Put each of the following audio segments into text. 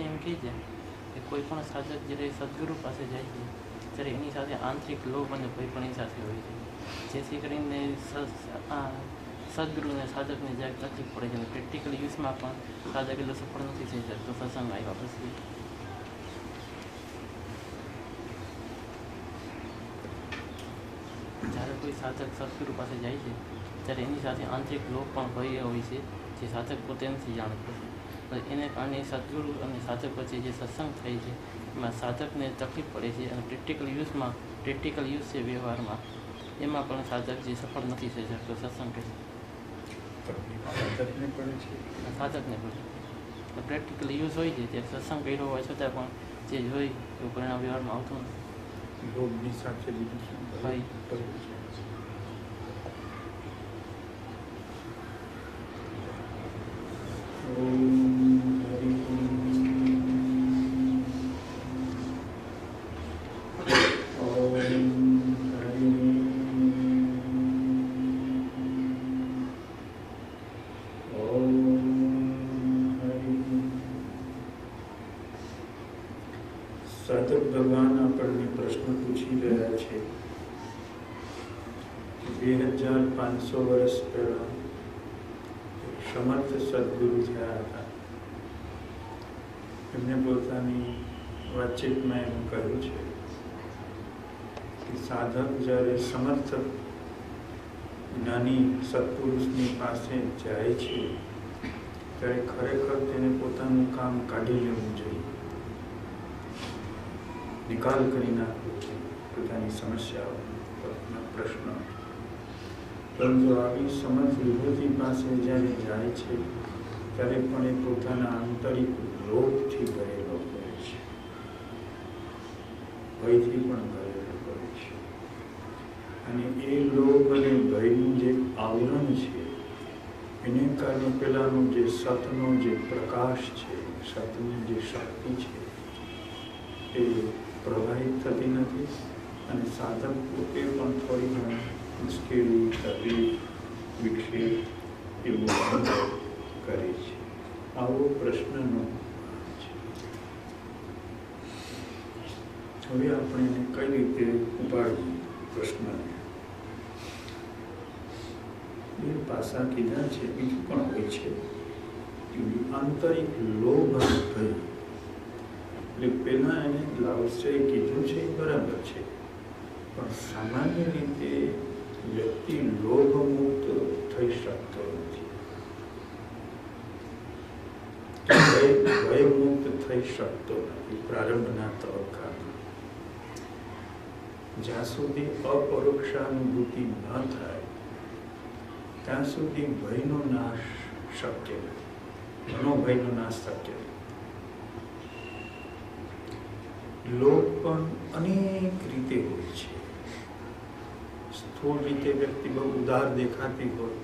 એમ કહે છે કે કોઈ પણ સાધક જ્યારે સદગુરુ પાસે જાય છે ત્યારે એની સાથે આંતરિક લોભ અને ભય પણ એની સાથે હોય છે, જેથી કરીને સદગુરુને સાધકને જ્યારે તકલીફ પડે છે અને પ્રેક્ટિકલ યુઝમાં પણ સાધક એટલો સફળ નથી થઈ શકતો સત્સંગ આવ્યા પછી. જ્યારે કોઈ સાધક સદગુરુ પાસે જાય છે ત્યારે એની સાથે આંતરિક લોભ પણ ભય હોય છે, જે સાધક પોતે નથી જાણતો. એને કારણે સદગુરુ અને સાધક વચ્ચે જે સત્સંગ થાય છે એમાં સાધકને તકલીફ પડે છે, અને પ્રેક્ટિકલ યુઝ છે વ્યવહારમાં, એમાં પણ સાધક જે સફળ નથી થઈ શકતો સત્સંગ કરી. સાધકને પડે પ્રેક્ટિકલ યુઝ હોય છે, ત્યારે સત્સંગ કર્યો હોવા છતાં પણ જે હોય એવું પરિણામ વ્યવહારમાં આવતું નથી. લોભની સાથે ભાઈ સાધક ભગવાન આપણને પ્રશ્ન પૂછી રહ્યા છે. 2500 વર્ષ પહેલા સમર્થ સદગુરુ થયા હતા. એમને પોતાની વાતચીતમાં એમ કહ્યું છે કે સાધક જ્યારે સમર્થ જ્ઞાની સત્પુરુષની પાસે જાય છે ત્યારે ખરેખર તેને પોતાનું કામ કાઢી લેવું જોઈએ, નિકાલ કરી નાખવો જોઈએ પોતાની સમસ્યાઓ, પ્રશ્નો. પરંતુ આવી સમર્થ વિભૂતિ પાસે જ્યારે જાય છે ત્યારે પણ એ પોતાના આંતરિક લોભથી ભરેલો હોય છે, ભયથી પણ ભરેલો હોય છે. અને એ લોભ અને ભયનું જે આવરણ છે એને કારણે પેલાનો જે સતનો જે પ્રકાશ છે, સતની જે શક્તિ છે એ પ્રવાહિત થતી નથી, અને સાધક પોતે પણ થોડી ઘણી મુશ્કેલી, તકલીફ, વિક્ષેપ એવું અનુભવ કરે છે. આવો પ્રશ્નનો છે. હવે આપણે એને કઈ રીતે ઉપાડવું પ્રશ્નને? બે પાસા કીધા છે, બીજું પણ હોય છે આંતરિક લોભ અને ભય. એટલે પેલા એને લાવશે કીધું છે બરાબર છે, પણ સામાન્ય રીતે વ્યક્તિ લોભ મુક્ત થઈ શકતો નથી, ભય મુક્ત થઈ શકતો નથી. પ્રારંભના તબક્કામાં જ્યાં સુધી અપરોક્ષાનુભૂતિ ન થાય ત્યાં સુધી ભયનો નાશ શક્ય નથી, મનોભયનો નાશ શક્ય નથી. લોભ પણ અનેક રીતે હોય છે. સ્થૂળ રીતે વ્યક્તિ બહુ ઉદાર દેખાતી હોય,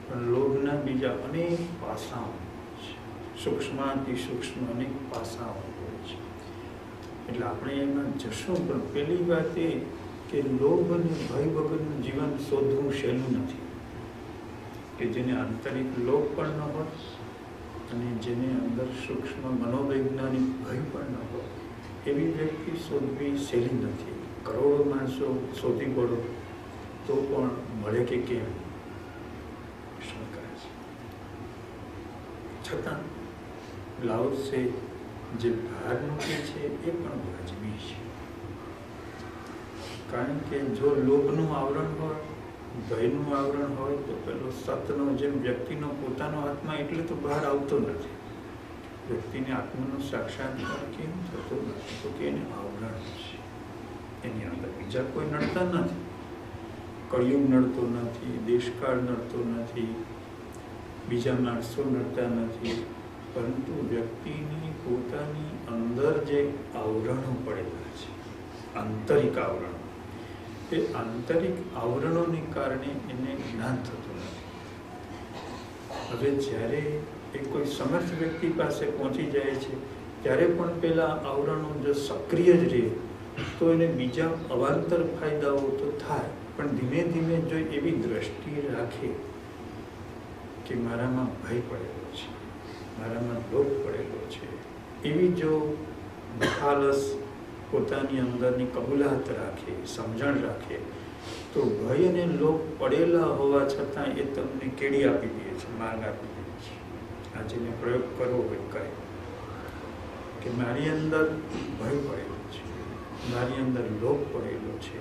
પણ લોભના બીજા અનેક પાસાઓ છે, સૂક્ષ્માતિ સૂક્ષ્મ અનેક પાસાઓ હોય છે. એટલે આપણે એમાં જશું, પણ પેલી વાત એ કે લોભ અને ભય વગરનું જીવન શોધવું સહેલું નથી. કે જેને આંતરિક લોભ પણ ન હોય અને જેને અંદર સૂક્ષ્મ મનોવૈજ્ઞાનિક ભય પણ ન હોય, એવી વ્યક્તિ શોધવી સહેલી નથી. કરોડો માણસો શોધી પડો તો પણ મળે કે કેમ શંકા છે. છતાં લાઓત્સે જે ભાર મૂકે છે એ પણ વાજબી છે. કારણ કે જો લોભનું આવરણ હોય, ભયનું આવરણ હોય, તો પેલો સતનો જેમ વ્યક્તિનો પોતાનો આત્મા એટલે તો બહાર આવતો નથી. વ્યક્તિને આત્માનો સાક્ષાત્કાર કેમ થતો નથી? તો કે એને આવરણ છે, એની અંદર બીજા કોઈ નડતા નથી. કળિયુગ નડતો નથી, દેશકાળ નડતો નથી, બીજા માણસો નડતા નથી, પરંતુ વ્યક્તિની પોતાની અંદર જે આવરણો પડેલા છે, આંતરિક આવરણો, એ આંતરિક આવરણોને કારણે એને જ્ઞાન થતું નથી. હવે જ્યારે એ કોઈ સમર્થ વ્યક્તિ પાસે પહોંચી જાય છે ત્યારે પણ પેલા આવરણો જો સક્રિય જ રહે તો એને બીજા અવાંતર ફાયદાઓ તો થાય, પણ ધીમે ધીમે જો એવી દ્રષ્ટિ રાખે કે મારામાં ભય પડેલો છે, મારામાં લોભ પડેલો છે, એવી જો નિખાલસ પોતાની અંદરની કબૂલાત રાખે, સમજણ રાખે, તો ભય અને લોભ પડેલા હોવા છતાં એ તમને કેડી આપી દે છે, માર્ગ આપી દે છે. આ જેને પ્રયોગ કરવો હોય કરે કે મારી અંદર ભય પડેલો છે, મારી અંદર લોભ પડેલો છે,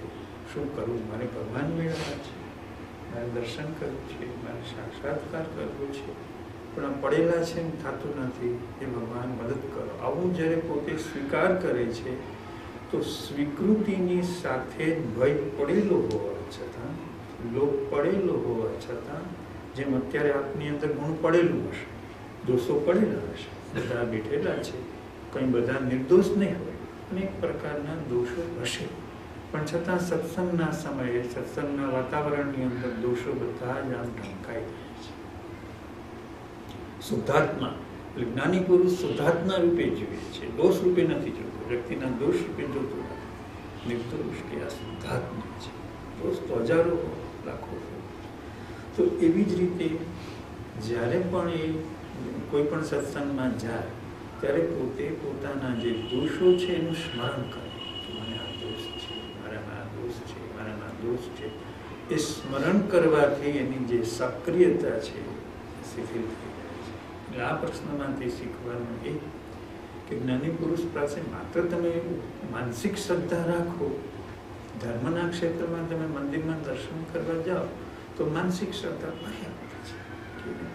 શું કરવું? મારે ભગવાન મેળવવા છે, મારે દર્શન કરવું છે, મારે સાક્ષાત્કાર કરવો છે, પણ આ પડેલા છે ને થતું નથી, એ ભગવાન મદદ કરો. આવું જ્યારે પોતે સ્વીકાર કરે છે તો સ્વીકૃતિની સાથે જ ભય પડેલો હોવા છતાં, લોભ પડેલો હોવા છતાં, જેમ અત્યારે આપની અંદર ગુણ પડેલું હશે, દોષો પડેલા હશે, બધા બેઠેલા છે, કંઈ બધા નિર્દોષ નહીં હોય, અનેક પ્રકારના દોષો હશે, પણ છતાં સત્સંગના સમયે, સત્સંગના વાતાવરણની અંદર દોષો બધા જ આમ ઢંકાઈ જાય છે. શુદ્ધાત્મા એટલે જ્ઞાની પુરુષ શુદ્ધાત્મા રૂપે જીવે છે, દોષ રૂપે નથી જોતો, વ્યક્તિના દોષ રૂપે જોતો નથી. નિર્દોષ કે આ શુદ્ધાત્મા છે. દોષ તો હજારો લાખો. તો એવી જ રીતે જ્યારે પણ એ કોઈ પણ સત્સંગમાં જાય ત્યારે પોતે પોતાના જે દોષો છે એનું સ્મરણ કરે. મને આ દોષ છે, મારામાં આ દોષ છે, મારામાં આ દોષ છે. એ સ્મરણ કરવાથી એની જે સક્રિયતા છે શિથિલ થઈ જાય છે. એટલે આ પ્રશ્નમાંથી શીખવાનું એ કે જ્ઞાની પુરુષ પાસે માત્ર તમે માનસિક શ્રદ્ધા રાખો, ધર્મના ક્ષેત્રમાં તમે મંદિરમાં દર્શન કરવા જાઓ તો માનસિક શ્રદ્ધા પર્યાપ્ત છે.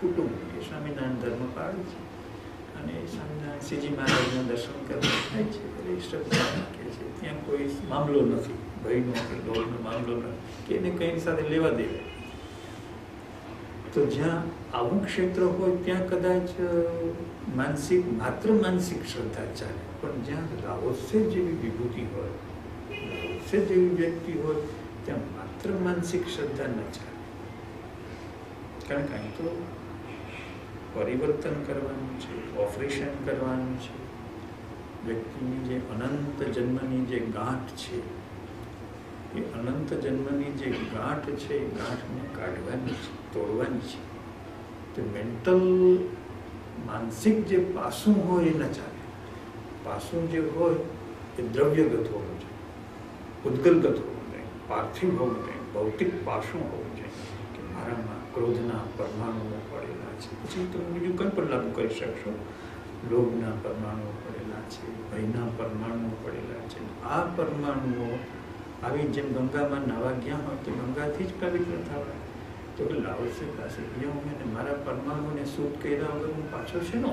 કુટુંબ એ સ્વામિનારાયણ ધર્મ પાળે છે અને સ્વામિનારાયણ શ્રીજી મહારાજના દર્શન કરવા થાય છે, એટલે શ્રદ્ધા રાખે છે. ત્યાં કોઈ મામલો નથી, ભયનો કે લોભનો મામલો નથી કે એને કંઈ સાથે લેવા દેવા. તો જ્યાં આવું ક્ષેત્ર હોય ત્યાં કદાચ માત્ર માનસિક શ્રદ્ધા ચાલે, પણ જ્યાં લાઓસે જેવી વિભૂતિ હોય, લાઓસે જેવી વ્યક્તિ હોય, ત્યાં માત્ર માનસિક શ્રદ્ધા ન ચાલે. કારણ કે અહીં તો પરિવર્તન કરવાનું છે, ઓપરેશન કરવાનું છે. વ્યક્તિની જે અનંત જન્મની જે ગાંઠ છે, એ અનંત જન્મની જે ગાંઠ છે એ ગાંઠને કાઢવાની છે, તોડવાની છે. તો મેન્ટલ માનસિક જે પાસું હોય એ ન ચાલે. પાસું જે હોય એ દ્રવ્યગત હોવું જોઈએ, ઉદ્ગલગત હોવું જોઈએ, પાર્થિવ હોવું જોઈએ, ભૌતિક પાસું હોવું જોઈએ કે મારામાં ક્રોધના પરમાણુઓ પડેલા છે. પછી તમે બીજું કંઈ પણ લાગુ કરી શકશો. લોભના પરમાણુઓ પડેલા છે, ભયના પરમાણુઓ પડેલા છે. આ પરમાણુઓ આવી જેમ ગંગામાં નાવા ગયા હોય તો ગંગાથી જ પવિત્ર થવા. તો કે લાઓસે પાસે ગયા હું અને મારા પરમાણુને શુદ્ધ કર્યા વગર હું પાછો છે ને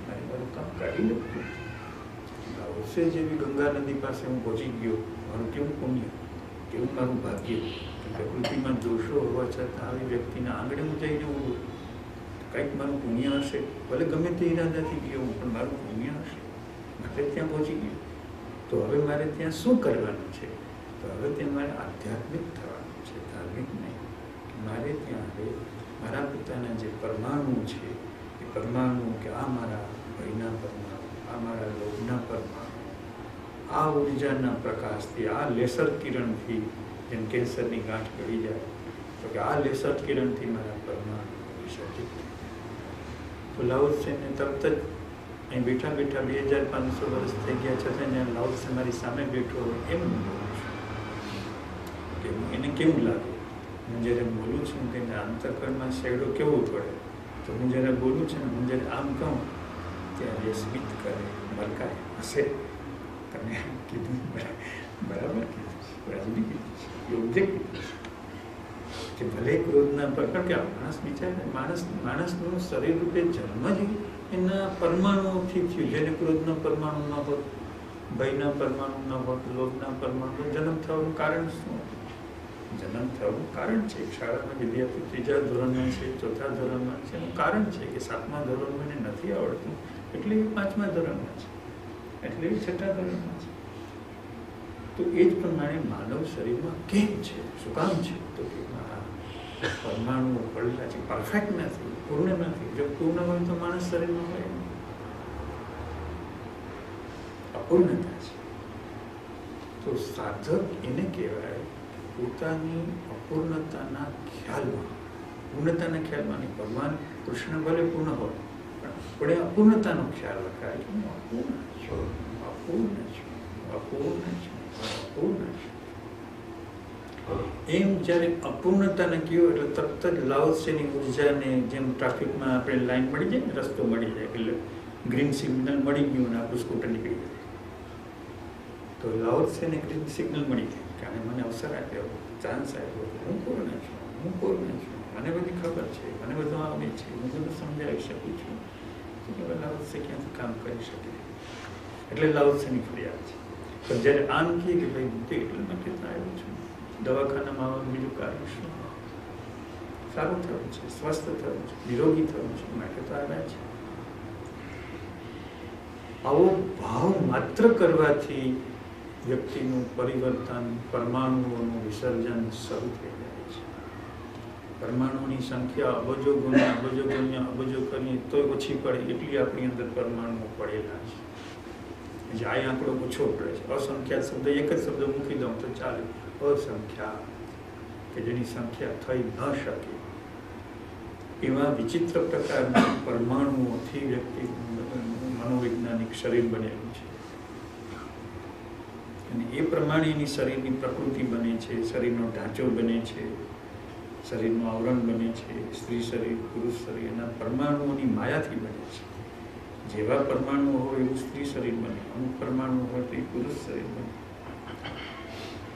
મારે મારું કામ કાઢી લઉં. લાઓસે જેવી ગંગા નદી પાસે હું પહોંચી ગયો, મારું કેવું પુણ્ય, કેવું મારું ભાગ્ય. પ્રકૃતિમાં દોષો હોવા છતાં આવી વ્યક્તિના આંગણે હું જઈને ઊભું, કંઈક મારું પુણ્ય હશે, ભલે ગમે તે ઈરાદાથી ગયો હું, પણ મારું પુણ્ય હશે, મારે ત્યાં પહોંચી ગયું. તો હવે મારે ત્યાં શું કરવાનું છે? તો હવે ત્યાં મારે આધ્યાત્મિક થવાનું છે, ધાર્મિક નહીં. મારે ત્યાં હવે મારા પોતાના જે પરમાણુ છે એ પરમાણુ કે આ મારા ભયના પરમાણુ, આ મારા લોભના પરમાણુ, આ ઉર્જાના પ્રકાશથી, આ લેસર કિરણથી, જેમ કેન્સરની ગાંઠ ગળી જાય તો કે આ લેસર કિરણથી મારા પરમાણુ વિસર્જિત. તો લાઓત્સેને તરત જ અહીં બેઠા બેઠા 2500 વર્ષ થઈ ગયા છતાં જ્યાં લાઓત્સે મારી સામે બેઠો હોય એમ કે એને કેવું લાગે. હું જ્યારે બોલું છું તેને અંતઃકરણમાં શેડો કેવો પડે, તો હું જ્યારે બોલું છું ને હું જ્યારે આમ કહું ત્યારે એ સ્મિત કરે, મલકાય, હશે. તમે કીધું બરાબર કીધું, વાજબી કીધું, યોગ્ય કીધું કે ભલે ક્રોધના પ્રકાર કે માણસ બિચારે માણસનું શરીર રૂપે જન્મ જ એના પરમાણુઓથી થયું. જેને ક્રોધના પરમાણુ ન હોત, ભયના પરમાણુ ન હોત, લોભના પરમાણુ, જન્મ થવાનું કારણ શું? જન્મ થવાનું કારણ છે શાળાના વિદ્યાર્થી 3જા ધોરણમાં છે, 4થા ધોરણમાં છે. એનું કારણ છે કે 7મા ધોરણમાં એને નથી આવડતું એટલે એ 5મા ધોરણમાં છે, એટલે એ 6થા ધોરણમાં છે. તો એ જ પ્રમાણે માનવ શરીરમાં કેમ છે, શું કામ છે? તો કે પરમાણુઓ પડેલા છે, પરફેક્ટ નથી, પૂર્ણ નથી. જો પૂર્ણ હોય તો માણસ શરીરમાં હોય, અપૂર્ણતા છે. તો સાધક એને કહેવાય પોતાની અપૂર્ણતાના ખ્યાલમાં, પૂર્ણતાના ખ્યાલમાં નહીં. ભગવાન કૃષ્ણ ભલે પૂર્ણ હોય પણ અપૂર્ણતાનો ખ્યાલ રખાય કે હું અપૂર્ણ છું, અપૂર્ણ છું, અપૂર્ણ છું, અપૂર્ણ છું. એમ જ્યારે અપૂર્ણતાને કહ્યું એટલે તરત જ લાઓત્સેની ઉર્જાને, જેમ ટ્રાફિકમાં આપણે લાઈન મળી જાય ને, રસ્તો મળી જાય એટલે ગ્રીન સિગ્નલ મળી ગયું અને આપણું સ્કૂટર નીકળી જાય. તો લાઓત્સેને ગ્રીન સિગ્નલ મળી જાય, કારણ મને અવસર આપ્યો, ચાન્સ આપ્યો, હું પૂર્ણ છું, હું કોઈ છું, મને બધી ખબર છે, મને બધું આવે છે, હું બધું સમજાવી શકું છું, તો લાઉત્સે ક્યાંથી કામ કરી શકે? એટલે લાઉત્સેની ફરિયાદ છે. પણ જ્યારે આમ કહે કે ભાઈ હું તો એટલા માટે તો આવ્યો છું, દવાખાનામાં આવવાનું બીજું કારણ શું? સારું થયું છે, સ્વસ્થ થયું છે, નિરોગી થયું છે, માટે તો આવ્યા છે. આવો ભાવ માત્ર કરવાથી વ્યક્તિનું પરિવર્તન, પરમાણુઓનું વિસર્જન શરૂ થઈ જાય છે. પરમાણુની સંખ્યા અબજો ગુણ્યા અબજો ગુણ્યા અબજો કરીએ તો ઓછી પડે એટલી આપણી અંદર પરમાણુઓ પડેલા છે. જાય આંકડો ઓછો પડે છે. અસંખ્યાત શબ્દ એક જ શબ્દ મૂકી દઉં તો ચાલે. અસંખ્યા કે જેની સંખ્યા થઈ ન શકે એવા વિચિત્ર પ્રકારના પરમાણુઓથી વ્યક્તિ મનોવૈજ્ઞાનિક શરીર બનેલું છે. અને એ પ્રમાણે એની શરીરની પ્રકૃતિ બને છે, શરીરનો ઢાંચો બને છે, શરીરનું આવરણ બને છે. સ્ત્રી શરીર, પુરુષ શરીર એના પરમાણુઓની માયાથી બને છે. જેવા પરમાણુ હોય એવું સ્ત્રી શરીર બને, અમુક પરમાણુ હોય તો એ પુરુષ શરીર બને.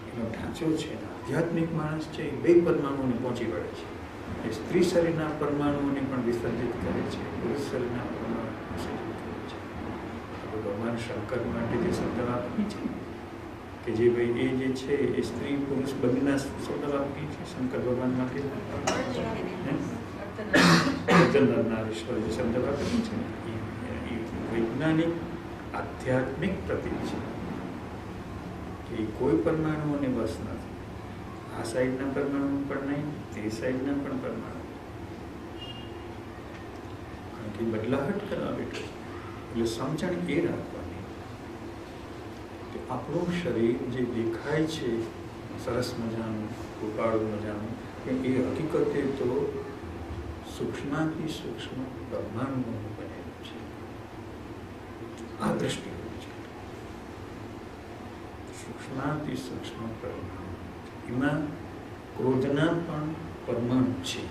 એનો ઢાંચો છે. આધ્યાત્મિક માણસ છે એ બે પરમાણુઓને પહોંચી વળે છે. એ સ્ત્રી શરીરના પરમાણુઓને પણ વિસર્જિત કરે છે, પુરુષ શરીરના પરમાણુ વિસર્જિત કરે છે. ભગવાન શંકર માટે જે શબ્દ વાપરી છે કે જે ભાઈ એ જે છે એ સ્ત્રી પુરુષ બંનેના શબ્દ વાપરી છે શંકર ભગવાન માટે. અર્ધનરીશ્વર જે શબ્દ વાપરી છે એ વૈજ્ઞાનિક આધ્યાત્મિક પ્રતીક છે કે કોઈ પરમાણુઓને બસ નથી. આ સાઈડના પરમાણુ પણ નહીં, તે સાઈડના પણ પરમાણુ. કારણ કે બદલાહટ કરવા બેઠો એટલે સમજણ એ રાખવાની કે આપણું શરીર જે દેખાય છે સરસ મજાનું, રૂપાળું મજાનું, કે એ હકીકતે તો સૂક્ષ્માથી સૂક્ષ્મ પરમાણુઓનું બનેલું છે. આ દ્રષ્ટિકોણ છે. સૂક્ષ્માથી સૂક્ષ્મ પરમાણુ, એમાં ક્રોધના પણ પરમાણુ છે,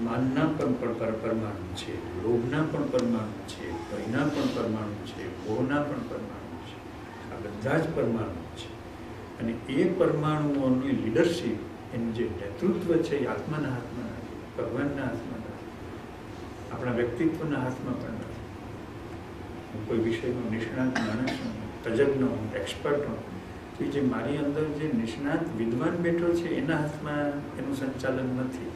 માનના પણ પરમાણુ છે, લોભના પણ પરમાણુ છે, ભયના પણ પરમાણુ છે, મોહના પણ પરમાણુ છે. આ બધા જ પરમાણુ છે. અને એ પરમાણુઓની લીડરશીપ, એનું જે નેતૃત્વ છે એ આત્માના હાથમાં નથી, ભગવાનના હાથમાં નથી, આપણા વ્યક્તિત્વના હાથમાં પણ નથી. હું કોઈ વિષયનો નિષ્ણાત માણસ હું, તજજ્ઞ હું, એક્સપર્ટ હું, તો જે મારી અંદર જે નિષ્ણાત વિદ્વાન બેઠો છે એના હાથમાં એનું સંચાલન નથી.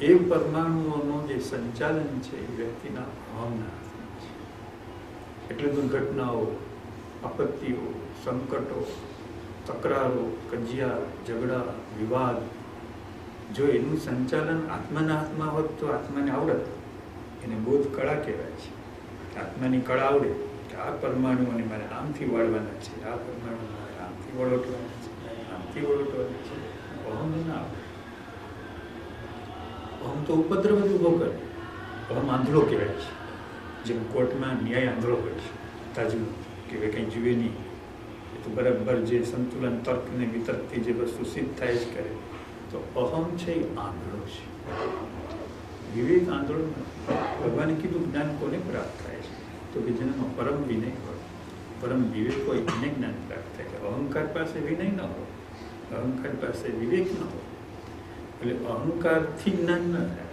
એ પરમાણુઓનું જે સંચાલન છે એ વ્યક્તિના અહમના હાથમાં છે. એટલે દુર્ઘટનાઓ, આપત્તિઓ, સંકટો, તકરારો, કજિયા, ઝઘડા, વિવાદ, જો એનું સંચાલન આત્માના હાથમાં હોત તો આત્માને આવડત. એને બોધ કળા કહેવાય છે. આત્માની કળા આવડે કે આ પરમાણુઓને મારે આમથી વાળવાના છે, આ પરમાણુ મારે આમથી વળોટવાના છે, આમથી વળોટવાના છે. અહમ ના આવડે. અહમ તો ઉપદ્રવ જ ઉભો કરે. અહમ આંધળો કહેવાય છે. જેમ કોર્ટમાં ન્યાય આંધળો હોય છે, તાજું કે ભાઈ કંઈ જુએ નહીં, એ તો બરાબર જે સંતુલન તર્ક ને વિતર્કથી જે વસ્તુ સિદ્ધ થાય જ કરે. તો અહમ છે એ આંધળો છે, વિવેક આંધળો નથી. ભગવાને કીધું જ્ઞાન કોને પ્રાપ્ત થાય છે તો કે જેનામાં પરમ વિનય હોય, પરમ વિવેક હોય એને જ્ઞાન પ્રાપ્ત થાય. કે અહંકાર પાસે વિનય ન હોય, અહંકાર પાસે વિવેક ન હોય, એટલે અહંકારથી જ્ઞાન ન થાય.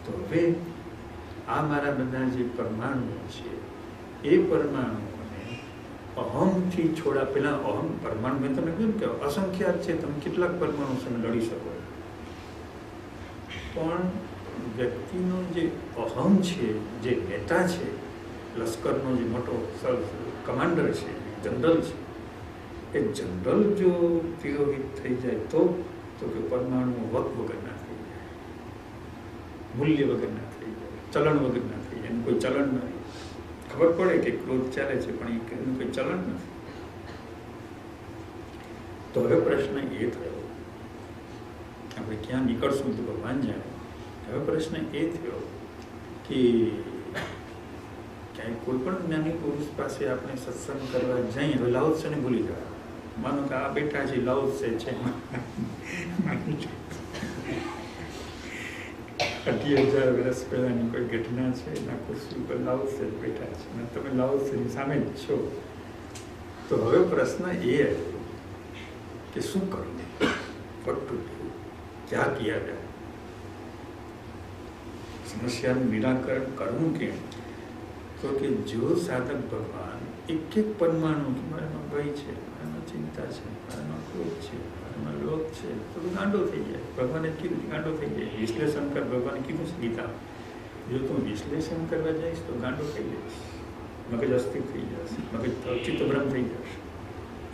તો હવે આ મારા બધા જે પરમાણુઓ છે એ પરમાણુઓને અહમથી છોડા. પેલા અહમ પરમાણુ મેં તમને કહ્યું કે અસંખ્યાત છે, તમે કેટલાક પરમાણુ સામે લડી શકો, પણ વ્યક્તિનો જે અહમ છે, જે નેતા છે, લશ્કરનો જે મોટો કમાન્ડર છે, જનરલ છે, એ જનરલ જો તિરોહિત થઈ જાય તો કે પરમાણુ વક વગરના થઈ જાય, મૂલ્ય વગરના થઈ જાય, ચલણ વગરના થઈ જાય. એનું કોઈ ચલણ નથી. ખબર પડે કે ક્રોધ ચાલે છે પણ એનું કોઈ ચલણ નથી. તો હવે પ્રશ્ન એ થયો, આપણે ક્યાં નીકળશું તો ભગવાન જાણે. હવે પ્રશ્ન એ થયો કે ક્યાંય કોઈ પણ જ્ઞાની પુરુષ પાસે આપણે સત્સંગ કરવા જઈએ, હવે લાઉત્સેને ભૂલી જવા. માનો કે આ બેઠા છે લાઉત્સે છે, 80,000 વર્ષ પહેલાની કોઈ ઘટના છે, એના ખુરશી ઉપર લાઉત્સે બેઠા છે અને તમે લાઉત્સેની સામે જ છો. તો હવે પ્રશ્ન એ આવ્યો कि शू करूँ, व्हाट टू डू, क्या किया जाए, समस्याનું નિરાકરણ કરવું કેમ? તો કે જો સાધક ભગવાન એક એક પરમાણુ, મારામાં ભય છે, મારામાં ચિંતા છે, મારામાં ક્રોધ છે, મારામાં લોભ છે, તો ગાંડો થઈ જાય. ભગવાને કીધું ગાંડો થઈ જાય. વિશ્લેષણ કર, ભગવાને કીધું છે ગીતા, જો તું વિશ્લેષણ કરવા જઈશ તો ગાંડો થઈ જઈશ, મગજ અસ્થિર થઈ જશે, મગજ ચિત્તભ્રમ થઈ જશે.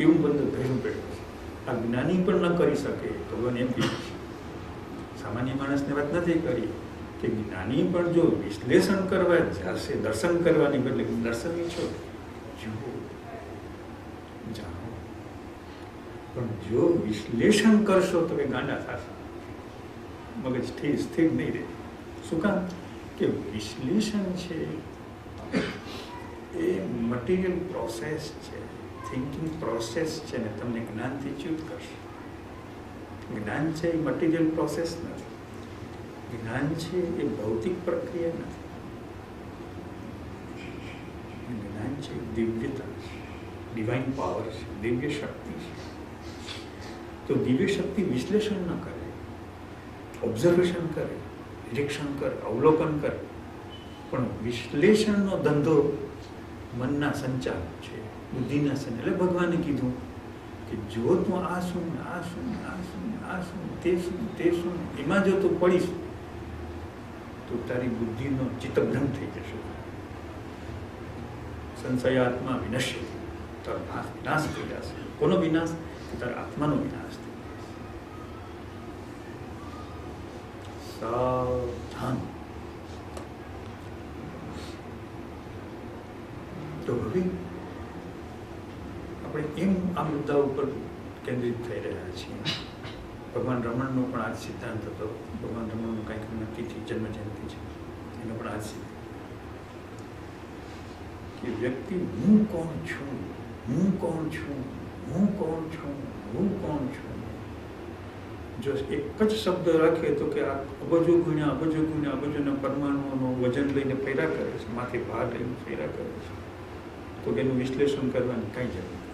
એવું બધું ભેરું પડ્યું છે. આ જ્ઞાની પણ ન કરી શકે. ભગવાન એમ કીધું છે. સામાન્ય માણસને વાત નથી કરી કે જ્ઞાની પણ જો વિશ્લેષણ કરવા જશે, દર્શન કરવાની બદલે દર્શન છો, જુઓ, જાણો, પણ જો વિશ્લેષણ કરશો તો એ ગાંડા થશે, મગજ સ્થિર નહીં રહે. શું કામ? કે વિશ્લેષણ છે એ મટીરિયલ પ્રોસેસ છે, થિંકિંગ પ્રોસેસ છે ને તમને જ્ઞાનથી ચ્યુત કરશે. જ્ઞાન છે એ મટીરિયલ પ્રોસેસ નથી, જ્ઞાન છે એ ભૌતિક પ્રક્રિયા નથી, જ્ઞાન છે દિવ્યતા છે, ડિવાઇન પાવર છે, દિવ્ય શક્તિ છે. તો દિવ્ય શક્તિ વિશ્લેષણ ન કરે, ઓબ્ઝર્વેશન કરે, નિરીક્ષણ કરે, અવલોકન કરે, પણ વિશ્લેષણનો ધંધો મનના સંચાર છે, બુદ્ધિના સંચાર. એટલે ભગવાને કીધું કે જો તું આ શું, આ શું, આ શું, આ શું, તે શું, તે શું, એમાં જો તું પડીશ તો તારી બુદ્ધિનો ચિત્તભ્રમ થઈ જશે. સંશયાત્મા વિનશ્ય, તારો વિનાશ થઈ જશે. કોનો વિનાશ? તારા આત્માનો વિનાશ થઈ જશે. સાવધાન. તો હવે આપણે એમ આ મુદ્દા ઉપર કેન્દ્રિત થઈ રહ્યા છીએ. ભગવાન રમણનો પણ આ સિદ્ધાંત હતો. ભગવાન રમણનું કંઈક તિથિ, જન્મ જયંતિ છે, એનો પણ આ સિદ્ધાંત કે વ્યક્તિ હું કોણ છું, હું કોણ છું, હું કોણ છું, હું કોણ છું, જો એક જ શબ્દ રાખે તો કે આ અબજો ગુણ્યા પરમાણુઓનું વજન લઈને ફેરા કરે છે, માથે ભાર લઈને ફેરા કરે છે, તો એનું વિશ્લેષણ કરવાની કાંઈ જરૂર નથી,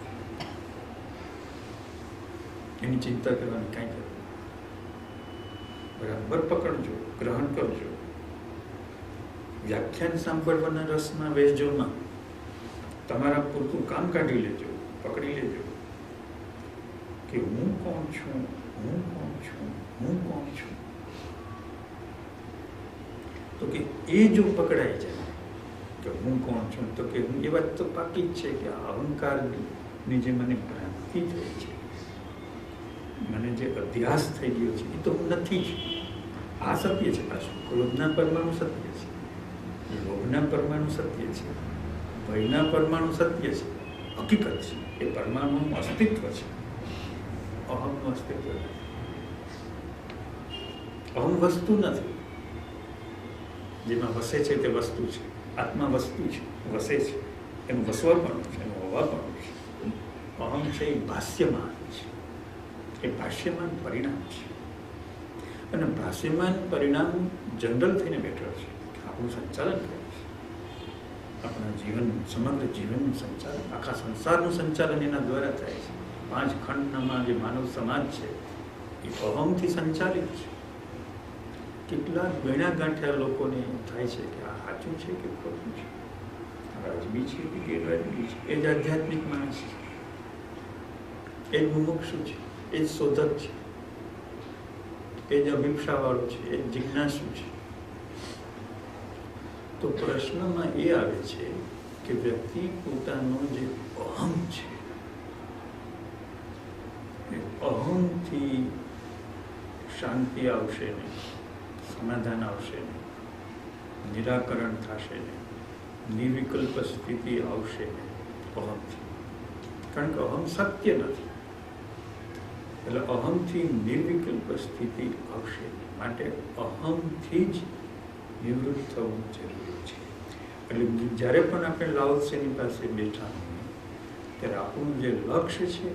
એની ચિંતા કરવાની કાંઈ જરૂર નથી. બરાબર પકડજો, ગ્રહણ કરજો, વ્યાખ્યાન સાંભળવાના રસમાં વહેજોમાં તમારા પૂરતું કામ કાઢી લેજો, પકડી લેજો કે હું કોણ છું, હું કોણ છું, હું કોણ છું. તો કે એ જો પકડાઈ જાય કે હું કોણ છું, તો કે એ વાત તો પાકી જ છે કે અહંકારની જે મને ભ્રાંતિ થઈ છે, મને જે અધ્યાસ થઈ ગયો છે, એ તો હું નથી જ. આ સત્ય છે. પાછું ક્રોધના પરમાણુ સત્ય છે, લોભના પરમાણુ સત્ય છે, ભયના પરમાણુ સત્ય છે, હકીકત છે. એ પરમાણુનું અસ્તિત્વ છે, અહમનું અસ્તિત્વ નથી. અહમ વસ્તુ નથી, જેમાં વસે છે તે વસ્તુ છે. આત્મા વસ્તુ છે, વસે છે, એનું વસવાપણું છે, એનું હોવાપણું છે. અહમ છે એ ભાષ્યમાન છે, એ ભાષ્યમાન પરિણામ છે. અને ભાષ્યમાન પરિણામ જનરલ થઈને બેઠો છે, આપણું સંચાલન કરે છે, આપણા જીવન, સમગ્ર જીવનનું સંચાલન, આખા સંસારનું સંચાલન એના દ્વારા થાય છે. 5 ખંડમાં જે માનવ સમાજ છે એ અહમથી સંચાલિત છે. કેટલાક ગણ્યા ગાંઠ્યા લોકોને થાય છે કે આ સાચું છે કે ખોટું છે, રાજબી છે કે ગેરવાજબી છે. એ જ આધ્યાત્મિક માણસ છે, એ જ મુમુક્ષુ છે, એ જ શોધક છે, એ જ અભિપ્સાવાળો છે, એ જ જિજ્ઞાસુ છે. તો પ્રશ્નમાં એ આવે છે કે વ્યક્તિ પોતાનો જે અહમ છે, એ અહમથી શાંતિ આવશે નહીં, સમાધાન આવશે નહીં, નિરાકરણ થશે નહીં, નિર્વિકલ્પ સ્થિતિ આવશે નહીં અહમથી. કારણ કે અહમ સત્ય નથી, એટલે અહમથી નિર્વિકલ્પ સ્થિતિ આવશે નહીં. માટે અહમથી જ નિવૃત્ત થવું જરૂરી છે. એટલે જ્યારે પણ આપણે લાઓત્સેની પાસે બેઠા હોઈએ ત્યારે આપણું જે લક્ષ્ય છે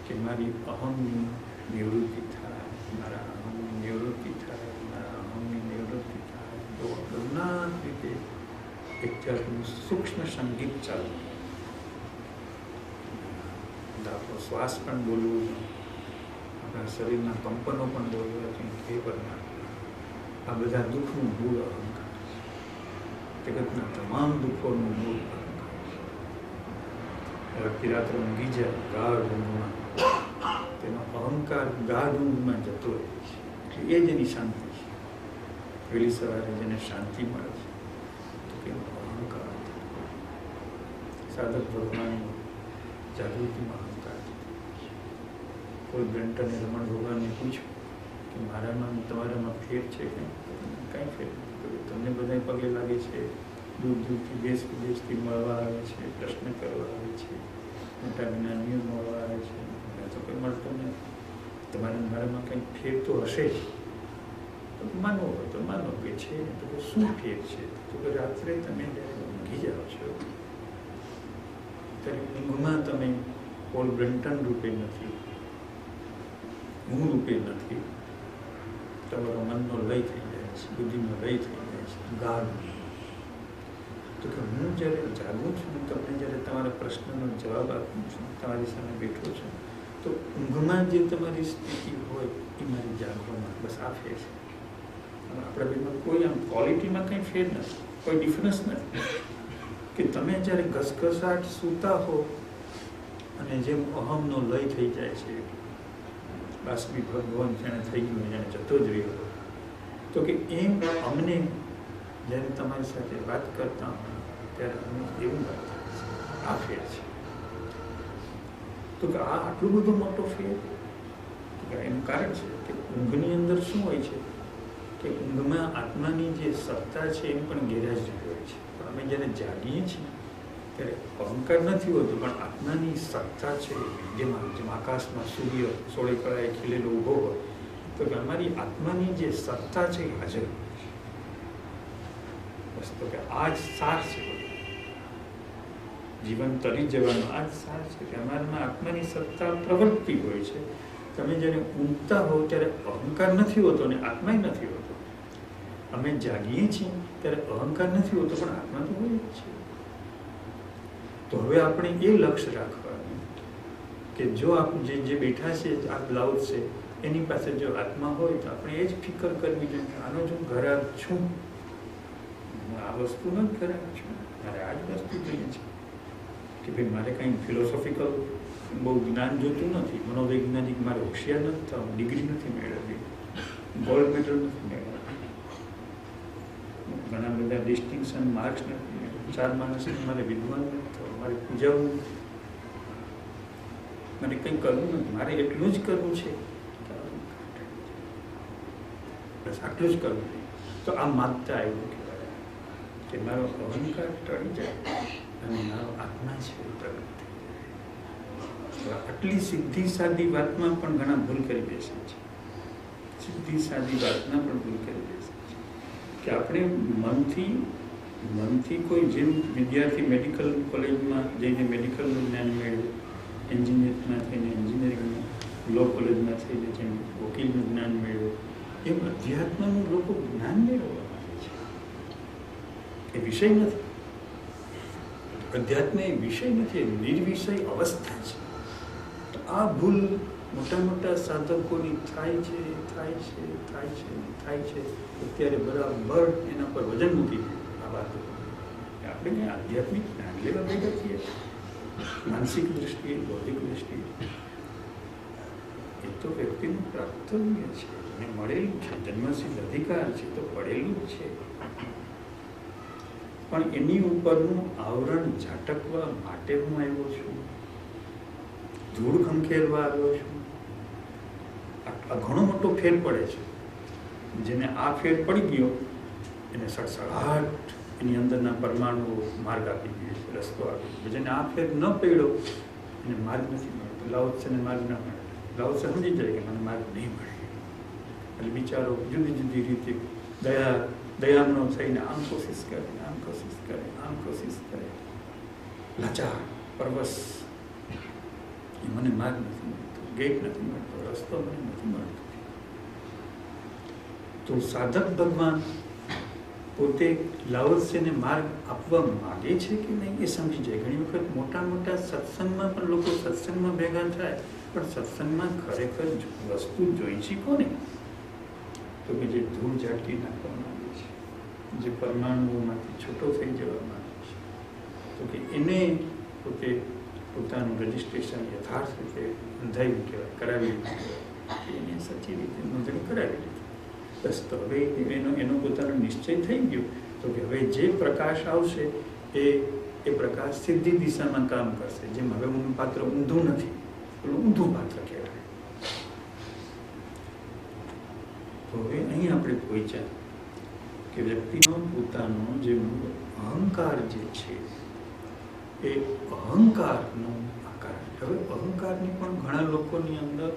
કે મારી અહમની નિવૃત્તિ થાય, મારા અહમની નિવૃત્તિ થાય, મારા અહમની નિવૃત્તિ થાય, તો ઘણા રીતે એક જાતનું સૂક્ષ્મ સંગીત ચાલુ. આપણો શ્વાસ પણ બોલવું, તમારા શરીરના કંપનો પણ બોલવા ફેર ના. આ બધા દુઃખનું મૂળ અહંકાર, જગતના તમામ દુઃખોનું મૂળ અહંકાર. રાત્રે ઊંઘી જાય ગાઢ ઊંઘમાં, તેનો અહંકાર ગાઢ ઊંઘમાં જતો રહે છે, એટલે એ જ એની શાંતિ છે. વહેલી સવારે જેને શાંતિ મળે છે તો તેનો અહંકાર. સાધક ભગવાન જાગૃતિમાં અહંકાર. કોઈ બ્રેન્ટને રમણ ભગવાનને પૂછ્યું કે મારામાં તમારામાં ફેર છે કે કાંઈ ફેર નથી. તમને બધા પગે લાગે છે, દૂર દૂરથી દેશ વિદેશથી મળવા આવે છે, પ્રશ્ન કરવા આવે છે, મોટા જ્ઞાનીઓ મળવા આવે છે, મને તો કંઈ મળતો નથી. તમારા મારામાં કંઈક ફેર તો હશે જ. માનવો હોય તો માનો કે છે. તો શું ફેર છે? તો કે રાત્રે તમે જ્યારે ઊંઘી જાઓ છો ત્યારે ઊંઘમાં તમે પોલ બ્રેન્ટન રૂપે નથી, હું રૂપે નથી. તમારો મનનો લય થઈ જાય છે, બુદ્ધિનો લય થઈ જાય છે, ગાઢ. તો કે હું જ્યારે જાગું છું, તમને જ્યારે તમારા પ્રશ્નનો જવાબ આપું છું, તમારી સામે બેઠો છું, તો ઊંઘમાં જે તમારી સ્થિતિ હોય એ મારી જાગવામાં બસ આ ફેર છે. આપણા બેમાં કોઈ આમ ક્વોલિટીમાં કંઈ ફેર નથી, કોઈ ડિફરન્સ નથી. કે તમે જ્યારે ઘસઘસાટ સૂતા હો અને જેમ અહમનો લય થઈ જાય છે, બાષ્પી ભગવાન જેને થઈ ગયું જેને જતો જ રહ્યો, તો કે એમ અમને જ્યારે તમારી સાથે વાત કરતા હોય ત્યારે અમને એવું લાગતું આ ફેર છે. તો કે આ આટલું બધું મોટો ફેર. એનું કારણ છે કે ઊંઘની અંદર શું હોય છે કે ઊંઘમાં આત્માની જે સત્તા છે એની પણ ગેરહાજરી હોય છે. પણ અમે જ્યારે જાગીએ છીએ ત્યારે અહંકાર નથી હોતો, પણ આત્માની સત્તા છે. જેમ આકાશમાં સૂર્ય સોળે કળાએ ખીલેલો ઊભો હોય, તો કે અમારી આત્માની જે સત્તા છે એ હાજર. બસ તો કે આ જ સાર છે, જીવન તરી જવાનો આ જ સાર છે કે અમારામાં આત્માની સત્તા પ્રવૃત્તિ હોય છે. તમે જ્યારે ઊંઘતા હો ત્યારે અહંકાર નથી હોતો અને આત્મા નથી હોતો. અમે જાગીએ છીએ ત્યારે અહંકાર નથી હોતો, પણ આત્મા તો હોય જ છે. તો હવે આપણે એ લક્ષ્ય રાખવાનું કે જો આપણે જે બેઠા છે આ બ્લાઉઝ છે એની પાસે જો આત્મા હોય તો આપણે એ જ ફિકર કરવી જોઈએ કે આનો જો ઘરાક છું, હું આ વસ્તુ ન ઘરાક છું, મારે આ જ વસ્તુ જોઈએ છે. કે ભાઈ મારે કંઈ ફિલોસોફિકલ બહુ જ્ઞાન જોતું નથી, મનોવૈજ્ઞાનિક મારે હોશિયાર નથી થવું, ડિગ્રી નથી મેળવવી, ગોલ્ડ મેડલ નથી મેળવવી, ઘણા બધા ડિસ્ટિંક્શન માર્ક્સ નથી, 4 માણસને મારે વિદ્વાન નથી થવું, મારે પૂજાવું, મારે કંઈ કરવું નથી, મારે એટલું જ કરવું છે, બસ આટલું જ કરવું છે. તો આ માગતા એવું કહેવાય કે મારો અહંકાર ટળી જાય અને મારો આત્મા છે પ્રગટ. આટલી સીધી સાદી વાતમાં પણ ઘણા ભૂલ કરી બેસે છે. સીધી સાદી વાતમાં પણ ભૂલ કરી બેસે છે કે આપણે મનથી કોઈ જેમ વિદ્યાર્થી મેડિકલ કોલેજમાં જઈને મેડિકલનું જ્ઞાન મેળવે, એન્જિનિયરમાં થઈને એન્જિનિયરિંગનું, લો કોલેજમાં થઈને જેમ વકીલનું જ્ઞાન મેળવે, એમ અધ્યાત્મનું લોકો જ્ઞાન મેળવવા માંગે છે. એ વિષય નથી. અધ્યાત્મ એ વિષય નથી, નિર્વિષય અવસ્થા છે. આ ભૂલ મોટા સાધકોની થાય છે. અત્યારે બરાબર એના પર વજન મૂકી દીધું આ વાતો. આપણે કંઈ આધ્યાત્મિક જ્ઞાન લેવા ભેગા છીએ, માનસિક દ્રષ્ટિએ, બૌદ્ધિક દ્રષ્ટિએ. એ તો વ્યક્તિનું પ્રાપ્તવ્ય છે, એને મળેલું છે, જન્મસિદ્ધ અધિકાર છે, તો પડેલું જ છે. પણ એની ઉપરનું આવરણ ઝાટકવા માટે હું આવ્યો છું, ધૂળ ખંખેરવા આવ્યો છું. આ ઘણો મોટો ફેર પડે છે. જેને આ ફેર પડી ગયો એને સડસડાટ એની અંદરના પરમાણુઓ માર્ગ આપી દે છે, રસ્તો આપી દે. જેને આ ફેર ન પડ્યો એને માર્ગ નથી મળતો. લાઓત્સેને માર્ગ ન મળે. લાઓત્સે સમજી જાય કે મને માર્ગ નહીં મળે, એટલે બિચારો જુદી જુદી રીતે દયામનો થઈને આમ કોશિશ કરે, લાચાર પરવશ, એ મને માર્ગ નથી મળતો, ગેટ નથી મળતો, રસ્તો મને નથી મળતો. તો સાધક ભગવાન પોતે લાઓત્સેને માર્ગ આપવા માગે છે કે નહીં એ સમજી જાય. ઘણી વખત મોટા સત્સંગમાં પણ લોકો સત્સંગમાં ભેગા થાય પણ સત્સંગમાં ખરેખર વસ્તુ જોઈ છે કોને? તો કે જે ધૂળ ઝાટકી નાખવામાં આવે છે, જે પરમાણુઓમાંથી છૂટો થઈ જવામાં આવે છે, તો કે એને પોતે પોતાનું રજિસ્ટ્રેશન યથાર્થ રીતે નોંધાવ્યું કહેવાય, કરાવી લીધું, એને સાચી રીતે નોંધણી કરાવી લીધી. બસ તો હવે એનો પોતાનો નિશ્ચય થઈ ગયો. તો કે હવે જે પ્રકાશ આવશે એ પ્રકાશ સીધી દિશામાં કામ કરશે. જેમ હવે હું પાત્ર ઊંધું નથી, પેલું ઊંધું પાત્ર કહેવાય. તો હવે અહીં આપણે પહોંચ્યા કે વ્યક્તિનો પોતાનો જે અહંકાર જે છે એ અહંકારનો આકાર. હવે અહંકારની પણ ઘણા લોકોની અંદર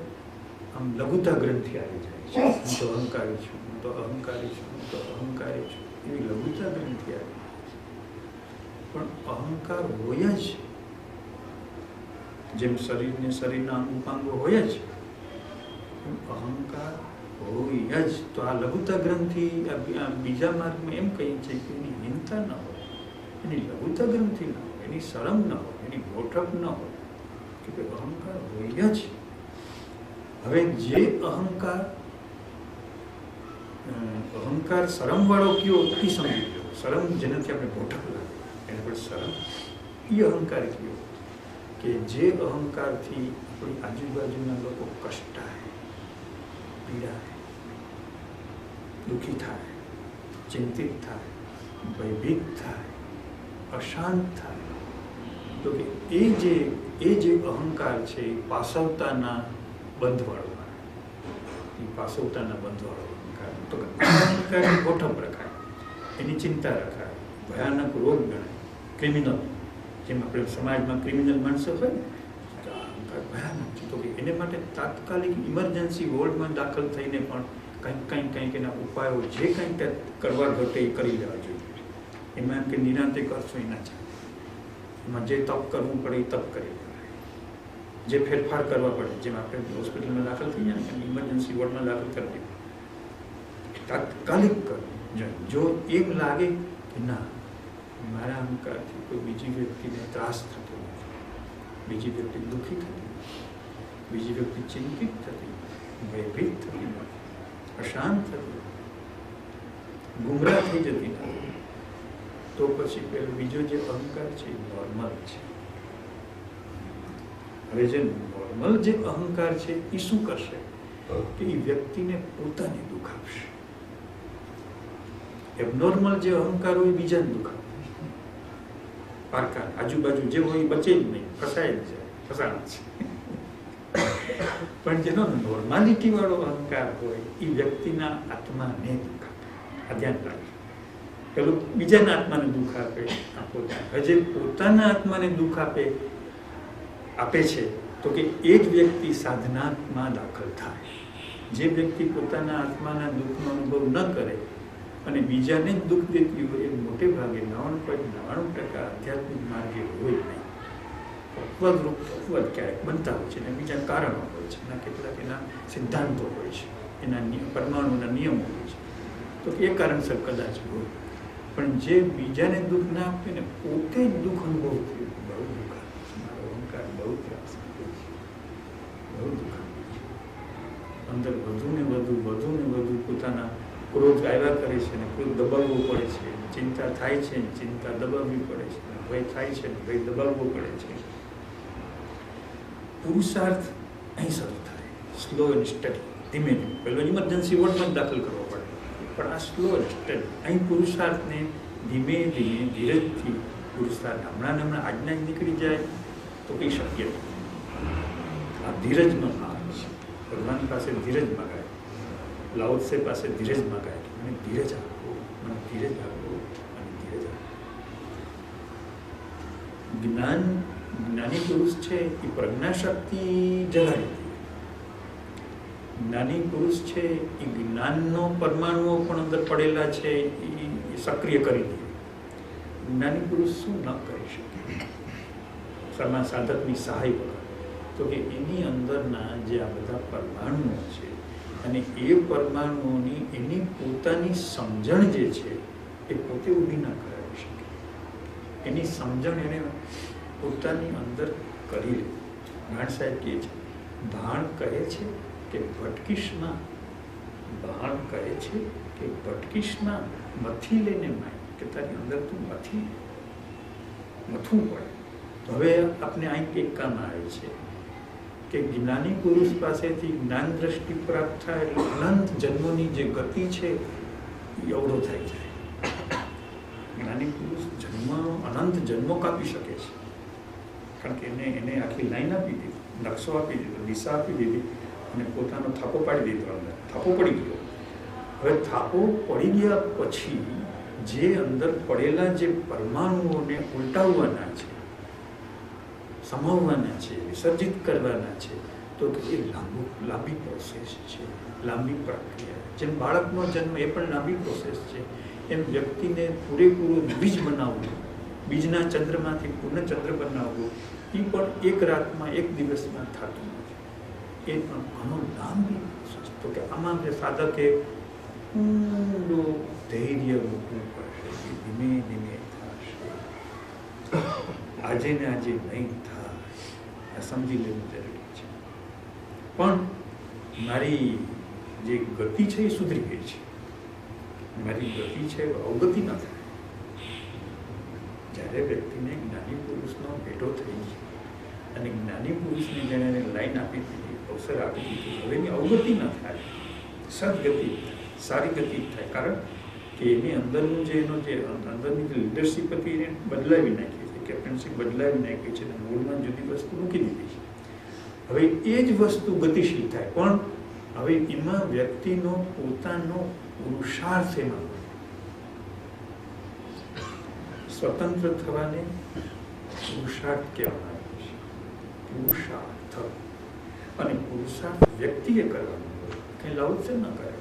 આમ લઘુતા ગ્રંથિ આવી જાય છે. હું તો અહંકારી છું, હું તો અહંકારી છું, હું તો અહંકારી છું, એવી લઘુતા ગ્રંથિ આવી. પણ અહંકાર હોય જ, જેમ શરીરને શરીરના અંગોપાંગો હોય જ, અહંકાર હોય જ. તો આ લઘુતા ગ્રંથિ બીજા માર્ગમાં એમ કહીએ છીએ કે એની હીનતા ન હોય, એની લઘુતા ગ્રંથિ ન હોય, એની શરમ ન હોય, એની ગોઠક ન હોય, કે અહંકાર હોય જ. હવે જે અહંકાર શરમ વાળો કયો એ સમજી લો. શરમ જેનાથી આપણે ગોઠક લાગે એને પણ શરમ. એ અહંકાર કયો કે જે અહંકારથી આપણી આજુબાજુના લોકો કષ્ટાય, પીડાય, દુઃખી થાય, ચિંતિત થાય, ભયભીત થાય, અશાંત થાય. તો કે એ જે અહંકાર છે એ પાસવતાના બંધવાળો, એ પાસવતાના બંધવાળો અહંકાર. તો અહંકારની ગોઠપ રખાય, એની ચિંતા રખાય, ભયાનક રોગ ગણાય, ક્રિમિનલ. જેમ આપણે સમાજમાં ક્રિમિનલ માણસો હોય ને, તો અહંકાર ભયાનક છે. તો કે એને માટે તાત્કાલિક ઇમરજન્સી વોર્ડમાં દાખલ થઈને પણ કંઈક એના ઉપાયો જે કંઈક કરવા ઘટે એ કરી લેવા જોઈએ. એમાં એમ કે નિરાંતે કરશો એ ના ચાલે. એમાં જે તપ કરવું પડે એ તપ કરી લેવાય, જે ફેરફાર કરવા પડે, જેમ આપણે હોસ્પિટલમાં દાખલ થઈ જાય ને, ઇમરજન્સી વોર્ડમાં દાખલ કરી દઈએ, તાત્કાલિક કરવું. જો એમ લાગે કે ના, મારા અહંકારથી કોઈ બીજી વ્યક્તિને ત્રાસ થતો નથી, બીજી વ્યક્તિ દુઃખી થતી નથી, બીજી વ્યક્તિ ચિંતિત થતી નથી, ભયભીત થતી નથી, અશાંત થતી, ગુમરાહ થઈ જતી નથી, તો પછી પેલો બીજો જે અહંકાર છે એ નોર્મલ છે. હવે જે નોર્મલ જે અહંકાર છે એ શું કરશે કે એ વ્યક્તિને પોતાને દુઃખ આપશે. એબનોર્મલ જે અહંકાર હોય બીજાને દુઃખ આપે, પારકા આજુબાજુ જે હોય એ બચે જ નહીં, ફસાય જ જાય, ફસાણ છે. પણ જેનો નોર્માલિટી વાળો અહંકાર હોય એ વ્યક્તિના આત્માને દુઃખ આપે. આ ધ્યાન રાખજો. પેલું બીજાના આત્માને દુઃખ આપે, જે પોતાના આત્માને દુઃખ આપે છે તો કે એ જ વ્યક્તિ સાધનામાં દાખલ થાય. જે વ્યક્તિ પોતાના આત્માના દુઃખનો અનુભવ ન કરે અને બીજાને જ દુઃખ દેતી હોય, એ મોટે ભાગે 99.99% આધ્યાત્મિક માર્ગે હોય નહીં. અપવાદરૂપ અપવાદ ક્યારેક બનતા હોય છે અને બીજા કારણો હોય છે, એના કેટલાક એના સિદ્ધાંતો હોય છે, એના પરમાણુના નિયમો હોય છે. તો એ કારણસર કદાચ હોય. પણ જે બીજાને દુઃખ ના આપે ને પોતે જ દુઃખ અનુભવ થયું, બહુ દુઃખ આપે છે, મારો અહંકાર બહુ ત્રાસ આપે છે, બહુ દુઃખ આપે છે. અંદર વધુ ને વધુ પોતાના ક્રોધ આવ્યા કરે છે ને ક્રોધ દબાવવો પડે છે, ચિંતા થાય છે ને ચિંતા દબાવવી પડે છે, ભય થાય છે ને ભય દબાવવો પડે છે. પુરુષાર્થ અહીં શરૂ થાય, સ્લો એન્ડ સ્ટડી, ધીમે ધીમે. પહેલો ઇમરજન્સી વોર્ડમાં જ દાખલ કરવો પડે, પણ આ સ્લો એન્ડ સ્ટડી. અહીં પુરુષાર્થને ધીમે ધીમે ધીરજથી પુરુષાર્થ હમણાં આજના જ નીકળી જાય તો કંઈ શક્ય નથી. આ ધીરજનો માર્ગ છે. ભગવાન પાસે ધીરજ માગાય, લાઓત્સે પાસે ધીરજ માગાય, મને ધીરજ આપો, મને ધીરજ આપો, અને ધીરજ આપો. જ્ઞાની પુરુષ છે એ પ્રજ્ઞાશક્તિ જગાડી દે. જ્ઞાની પુરુષ છે એ જ્ઞાનનો પરમાણુઓ પણ અંદર પડેલા છે એ સક્રિય કરી દે. જ્ઞાની પુરુષ શું ન કરી શકે સાધકની સહાય વગર? તો કે એની અંદરના જે આ બધા પરમાણુઓ છે અને એ પરમાણુઓની એની પોતાની સમજણ જે છે એ પોતે ઊભી ના કરાવી શકે. એની સમજણ એને પોતાની અંદર કરી લે. ઘાટ સાહેબ કહે છે ભાણ કહે છે કે ભટકીશમાં, ભાણ કહે છે કે ભટકીશમાં મથી લઈને માય, કે તારી અંદર તું મથવું પડે. હવે આપણે અહીં એક કામ આવે છે કે જ્ઞાની પુરુષ પાસેથી જ્ઞાન દ્રષ્ટિ પ્રાપ્ત થાય એટલે અનંત જન્મોની જે ગતિ છે એ અવરો થઈ જાય. જ્ઞાની પુરુષ અનંત જન્મો કાપી શકે છે, કારણ કે એને આખી લાઈન આપી દીધી, નકશો આપી દીધો, દિશા આપી દીધી અને પોતાનો થાપો પાડી દીધો. અંદર થાપો પડી ગયો. હવે થાપો પડી ગયા પછી જે અંદર પડેલા જે પરમાણુઓને ઉલટાવવાના છે, સમાવવાના છે, વિસર્જિત કરવાના છે, તો એ લાંબી પ્રોસેસ છે, લાંબી પ્રક્રિયા. જેમ બાળકનો જન્મ એ પણ લાંબી પ્રોસેસ છે, એમ વ્યક્તિને પૂરેપૂરું બીજ બનાવવું, બીજના ચંદ્રમાંથી પૂર્ણચંદ્ર બનાવવું, એ પણ એક રાતમાં એક દિવસમાં થતું નથી. એ પણ ઘણો લાંબી પ્રોસેસ. તો કે આમાં જે સાધકે ઊંડું ધૈર્ય મૂકવું પડશે, ધીમે ધીમે થશે. આજે ને આજે નહીં થાય, આ સમજી લેવું જરૂરી છે. પણ મારી જે ગતિ છે એ સુધરી ગઈ છે, મારી ગતિ છે અવગતિ ન થાય. જ્યારે વ્યક્તિને જ્ઞાની પુરુષનો ભેટો થઈ છે અને જ્ઞાની પુરુષને જેને લાઈન આપી દીધી, અવસર આપી દીધી, હવે એની અવગતિ ન થાય, સદગતિ સારી ગતિ થાય. કારણ કે એની અંદરનું જે અંદરની જે લીડરશીપ હતી એને બદલાવી નાખી છે, કેપ્ટનશીપ બદલાવી નાખી છે અને મૂળમાં જુદી વસ્તુ મૂકી દીધી છે. હવે એ જ વસ્તુ ગતિશીલ થાય, પણ હવે એમાં વ્યક્તિનો પોતાનો પુરુષાર્થ એમાં સ્વતંત્ર થવાને પુરુષાર્થ કહેવામાં આવે છે. પુરુષાર્થ અને પુરુષાર્થ વ્યક્તિએ કરવાનો, કંઈ લાવશે ન કરે.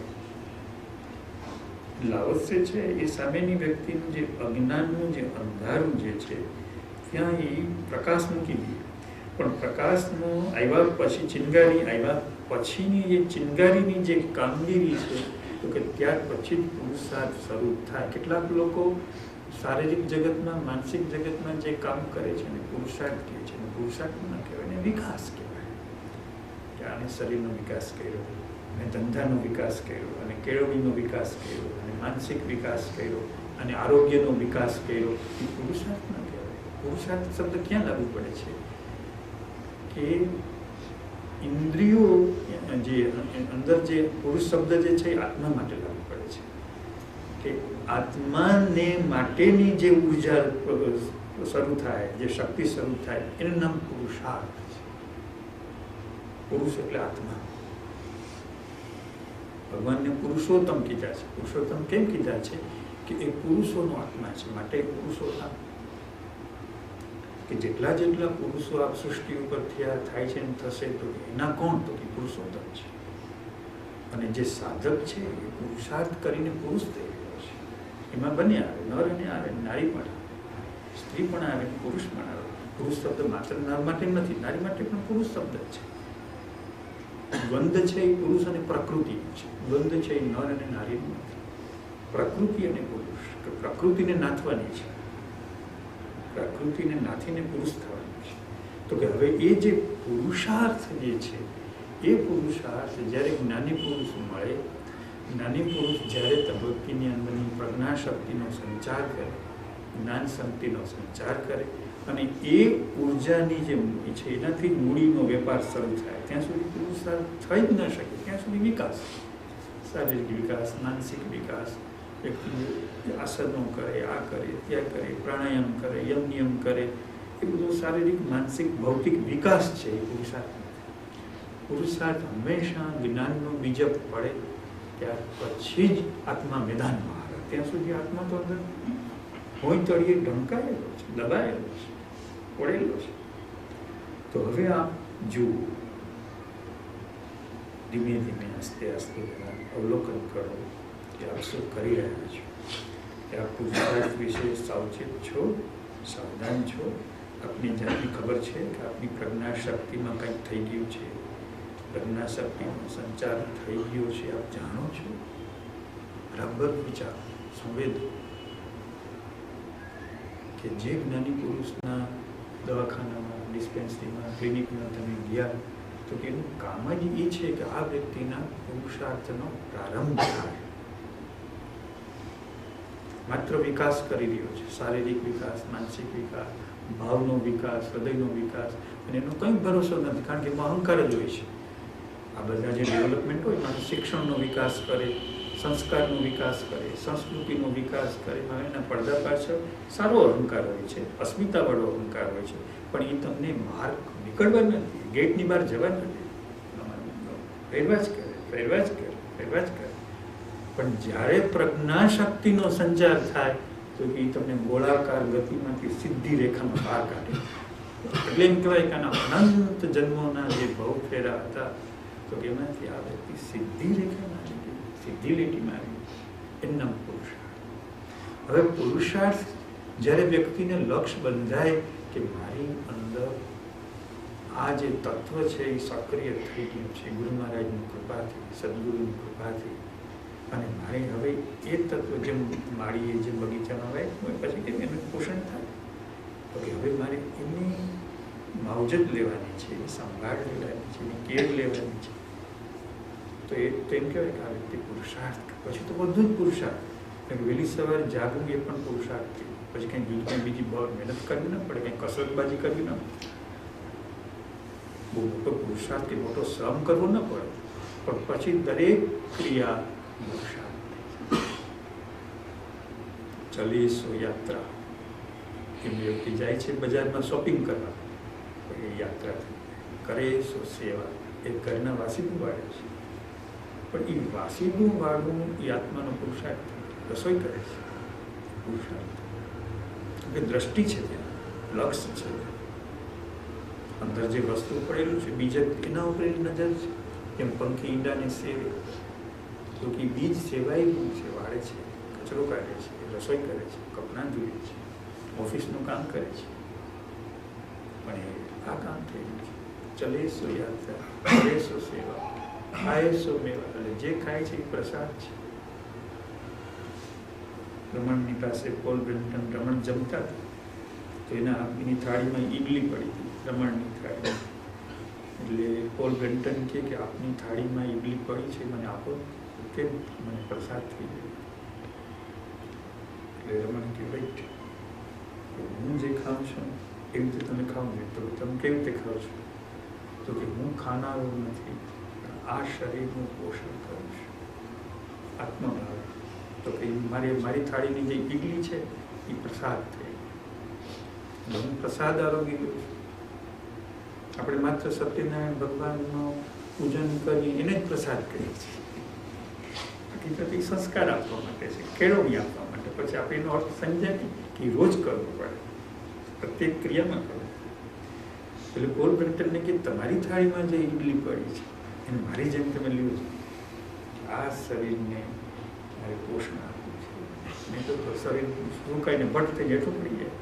લાવશે છે એ સામેની વ્યક્તિનું જે અજ્ઞાનનું જે અંધારું જે છે ત્યાં એ પ્રકાશ મૂકી દે. પણ પ્રકાશનું આવ્યા પછી, ચિનગારી આવ્યા પછીની જે ચિનગારીની જે કામગીરી છે, તો કે ત્યાર પછી જ પુરુષાર્થ શરૂ થાય. કેટલાક લોકો શારીરિક જગતમાં, માનસિક જગતમાં જે કામ કરે છે એને પુરુષાર્થ કહે છે. પુરુષાર્થ ન કહેવાય, એને વિકાસ કહેવાય. કે આને શરીરનો વિકાસ કર્યો, અને ધંધાનો વિકાસ કર્યો, અને કેળવણીનો વિકાસ કર્યો, અને માનસિક વિકાસ કર્યો, અને આરોગ્યનો વિકાસ કર્યો, એ પુરુષાર્થ ન કહેવાય. પુરુષાર્થ શબ્દ ક્યાં લાગુ પડે છે? કે ઇન્દ્રિયો જે અંદર જે પુરુષ શબ્દ જે છે એ આત્મા માટે લાગુ પડે છે. કે આત્માને માટેની જે ઉર્જા શરૂ થાય, જે શક્તિ શરૂ થાય, એનું નામ પુરુષાર્થ છે. પુરુષ એટલે આત્મા. ભગવાનને પુરુષોત્તમ કીધા છે. પુરુષોત્તમ કેમ કીધા છે? કે એ પુરુષોનો આત્મા છે, માટે પુરુષોત્તમ. કે જેટલા પુરુષો આ સૃષ્ટિ ઉપર થાય છે ને થશે, તો એના કોણ? તો કે પુરુષોત્તમ છે. અને જે સાધક છે એ પુરુષાર્થ કરીને પુરુષ થઈ ગયો છે. એમાં બંને આવે, નર અને આવે, નારી પણ આવે, સ્ત્રી પણ આવે, પુરુષ પણ આવે. પુરુષ શબ્દ માત્ર નર માટે નથી, નારી માટે પણ પુરુષ શબ્દ છે. દ્વંદ છે એ પુરુષ અને પ્રકૃતિ છે. દ્વંદ છે એ નર અને નારીનું નથી, પ્રકૃતિ અને પુરુષ. પ્રકૃતિને નાથવાની છે, પ્રકૃતિને નાથીને પુરુષ થવાનું છે. તો કે હવે એ જે પુરુષાર્થ જે છે, એ પુરુષાર્થ જ્યારે જ્ઞાની પુરુષ મળે, જ્ઞાની પુરુષ જ્યારે તબક્કીની અંદરની પ્રજ્ઞા શક્તિનો સંચાર કરે, જ્ઞાન શક્તિનો સંચાર કરે, અને એ ઉર્જાની જે મૂડી છે એનાથી મૂડીનો વેપાર શરૂ થાય, ત્યાં સુધી પુરુષાર્થ થઈ જ ન શકે. ત્યાં સુધી વિકાસ, શારીરિક વિકાસ, માનસિક વિકાસ, વ્યક્તિ આસનો કરે, આ કરે, ત્યાં કરે, પ્રાણાયામ કરે, યમ નિયમ કરે, એ બધું શારીરિક, માનસિક, ભૌતિક વિકાસ છે. એ પુરુષાર્થ પુરુષાર્થ હંમેશા જ્ઞાનનો બીજ પડે ત્યાર પછી જ આત્મા મેદાનમાં આવે. ત્યાં સુધી આત્મા તો અંદર હોય તળિયે ઢંકાયેલો છે, દબાયેલો છે, પડેલો છે. તો હવે આપ જુઓ, ધીમે ધીમે, આસ્તે આસ્તે અવલોકન કરો કે આપ શું કરી રહ્યા છો, કે આપ પુરુષાર્થ વિશે સાવચેત છો, સાવધાન છો. આપની જાતની ખબર છે કે આપની પ્રજ્ઞા શક્તિમાં કંઈક થઈ ગયું છે, પ્રજ્ઞા શક્તિનો સંચાર થઈ ગયો છે, આપ જાણો છો. બરાબર વિચાર, સંવેદ કે જે જ્ઞાની પુરુષના દવાખાનામાં, ડિસ્પેન્સરીમાં, ક્લિનિકમાં તમે ગયા, તો કે એનું કામ જ એ છે કે આ વ્યક્તિના પુરુષાર્થનો પ્રારંભ થાય. માત્ર વિકાસ કરી રહ્યો છે, શારીરિક વિકાસ, માનસિક વિકાસ, ભાવનો વિકાસ, હૃદયનો વિકાસ, અને એનો કંઈ ભરોસો નથી, કારણ કે એમાં અહંકાર જ હોય છે. આ બધા જે ડેવલપમેન્ટ હોય એમાં શિક્ષણનો વિકાસ કરે, સંસ્કારનો વિકાસ કરે, સંસ્કૃતિનો વિકાસ કરે, એના પડદા પાછળ સારો અહંકાર હોય છે, અસ્મિતાવાળો અહંકાર હોય છે, પણ એ તમને બહાર નીકળવા નથી, ગેટની બહાર જવા નથી, ફેરવા જ કરે, ફેરવા જ કરે, ફેરવા જ કરે. પણ જ્યારે પ્રજ્ઞા શક્તિનો સંચાર થાય તો એ તમને ગોળાકાર ગતિમાંથી સીધી રેખામાં બહાર કાઢે. એટલે એમ કહેવાય કે આના અનંત જન્મોના જે ભવ ફેરા હતા તો એમાંથી આ વ્યક્તિ સીધી રેખામાં આવી ગઈ, સીધી લીટીમાં આવી, એનું નામ પુરુષાર્થ. હવે પુરુષાર્થ જ્યારે વ્યક્તિને લક્ષ્ય બંધાય કે મારી અંદર આ જે તત્વ છે એ સક્રિય થઈ ગયું છે ગુરુ મહારાજની કૃપાથી, સદગુરુની કૃપાથી, અને મારે હવે એ તત્વ જેમ માળીએ જે બગીચામાં વાય પછી કેમ એનું પોષણ થાય, તો હવે મારે એની માવજત લેવાની છે, એની સંભાળ લેવાની છે, એની કેર લેવાની છે. તો એ તો એમ કહેવાય કે આ વ્યક્તિ પુરુષાર્થ. પછી તો બધું જ પુરુષાર્થ. વહેલી સવારે જાગવું એ પણ પુરુષાર્થ થયું. પછી કંઈ બીજી મહેનત કરવી ન પડે, કંઈ કસરતબાજી કરવી ન પડે, બહુ મોટો પુરુષાર્થ કે મોટો શ્રમ કરવો ન પડે, પણ પછી દરેક ક્રિયા પુરુષાર્થ. ચલે સો યાત્રા. એ વ્યક્તિ જાય છે બજારમાં શોપિંગ કરવા, એ યાત્રા કરે સો સેવા. એ ઘરના વાસીનું વાળે છે, પણ એ વાસીનું વાળવું એ આત્માનો પુરુષાર્થ. રસોઈ કરે છે પુરુષાર્થ, કે દ્રષ્ટિ છે, ત્યાં લક્ષ્ય છે, અંદર જે વસ્તુ પડેલું છે બીજા એના ઉપર નજર છે. જેમ પંખી ઈંડાને સેવે તો કે બીજ સેવાયેલું છે, વાળે છે, કચરો કાઢે છે, રસોઈ કરે છે, કપડાં ધોવે છે, ઓફિસનું કામ કરે છે, પણ એ આ કામ થયેલું છે. ચલે સો યાત્રા, કરે સો સેવા, ખાય સો મેવા. એટલે જે ખાય છે એ પ્રસાદ છે. રમણની પાસે પોલ બ્રેન્ટન રમણ જમતા હતા તો એની થાળીમાં ઈડલી પડી હતી, રમણની થાળીમાં. એટલે પોલ બ્રેન્ટન કહે કે આપની થાળીમાં ઈડલી પડી છે, મને આપો. કેમ? મને પ્રસાદ થઈ ગયો. એટલે રમણ કે વેઇટ, હું જે ખાઉં છું એવી રીતે તમે ખાવ છો, તો તમે કેવી રીતે ખાવ છો? તો કે હું ખાનારો નથી, આ શરીરનું પોષણ કરું છું, આત્મભાવ. તો કે મારી થાળીની જે ઈડલી છે એ પ્રસાદ થઈ, હું પ્રસાદ આરોગી ગયો છું. આપણે માત્ર સત્યનારાયણ ભગવાનનું પૂજન કરી એને જ પ્રસાદ કરીએ છીએ. હકીકત એ સંસ્કાર આપવા માટે છે, કેળવણી આપવા માટે. પછી આપણે એનો અર્થ સમજાય નહીં કે રોજ કરવું પડે, પ્રત્યેક ક્રિયામાં કરવું. એટલે પોલ બ્રેન્ટનને કે તમારી થાળીમાં જે ઈડલી પડી છે એને મારી જેમ તમે લ્યો છો. આ શરીરને મારે પોષણ આપવું છે, નહીં તો શરીર સુકાઈને ભટ્ટ થઈ હેઠું પડી જાય.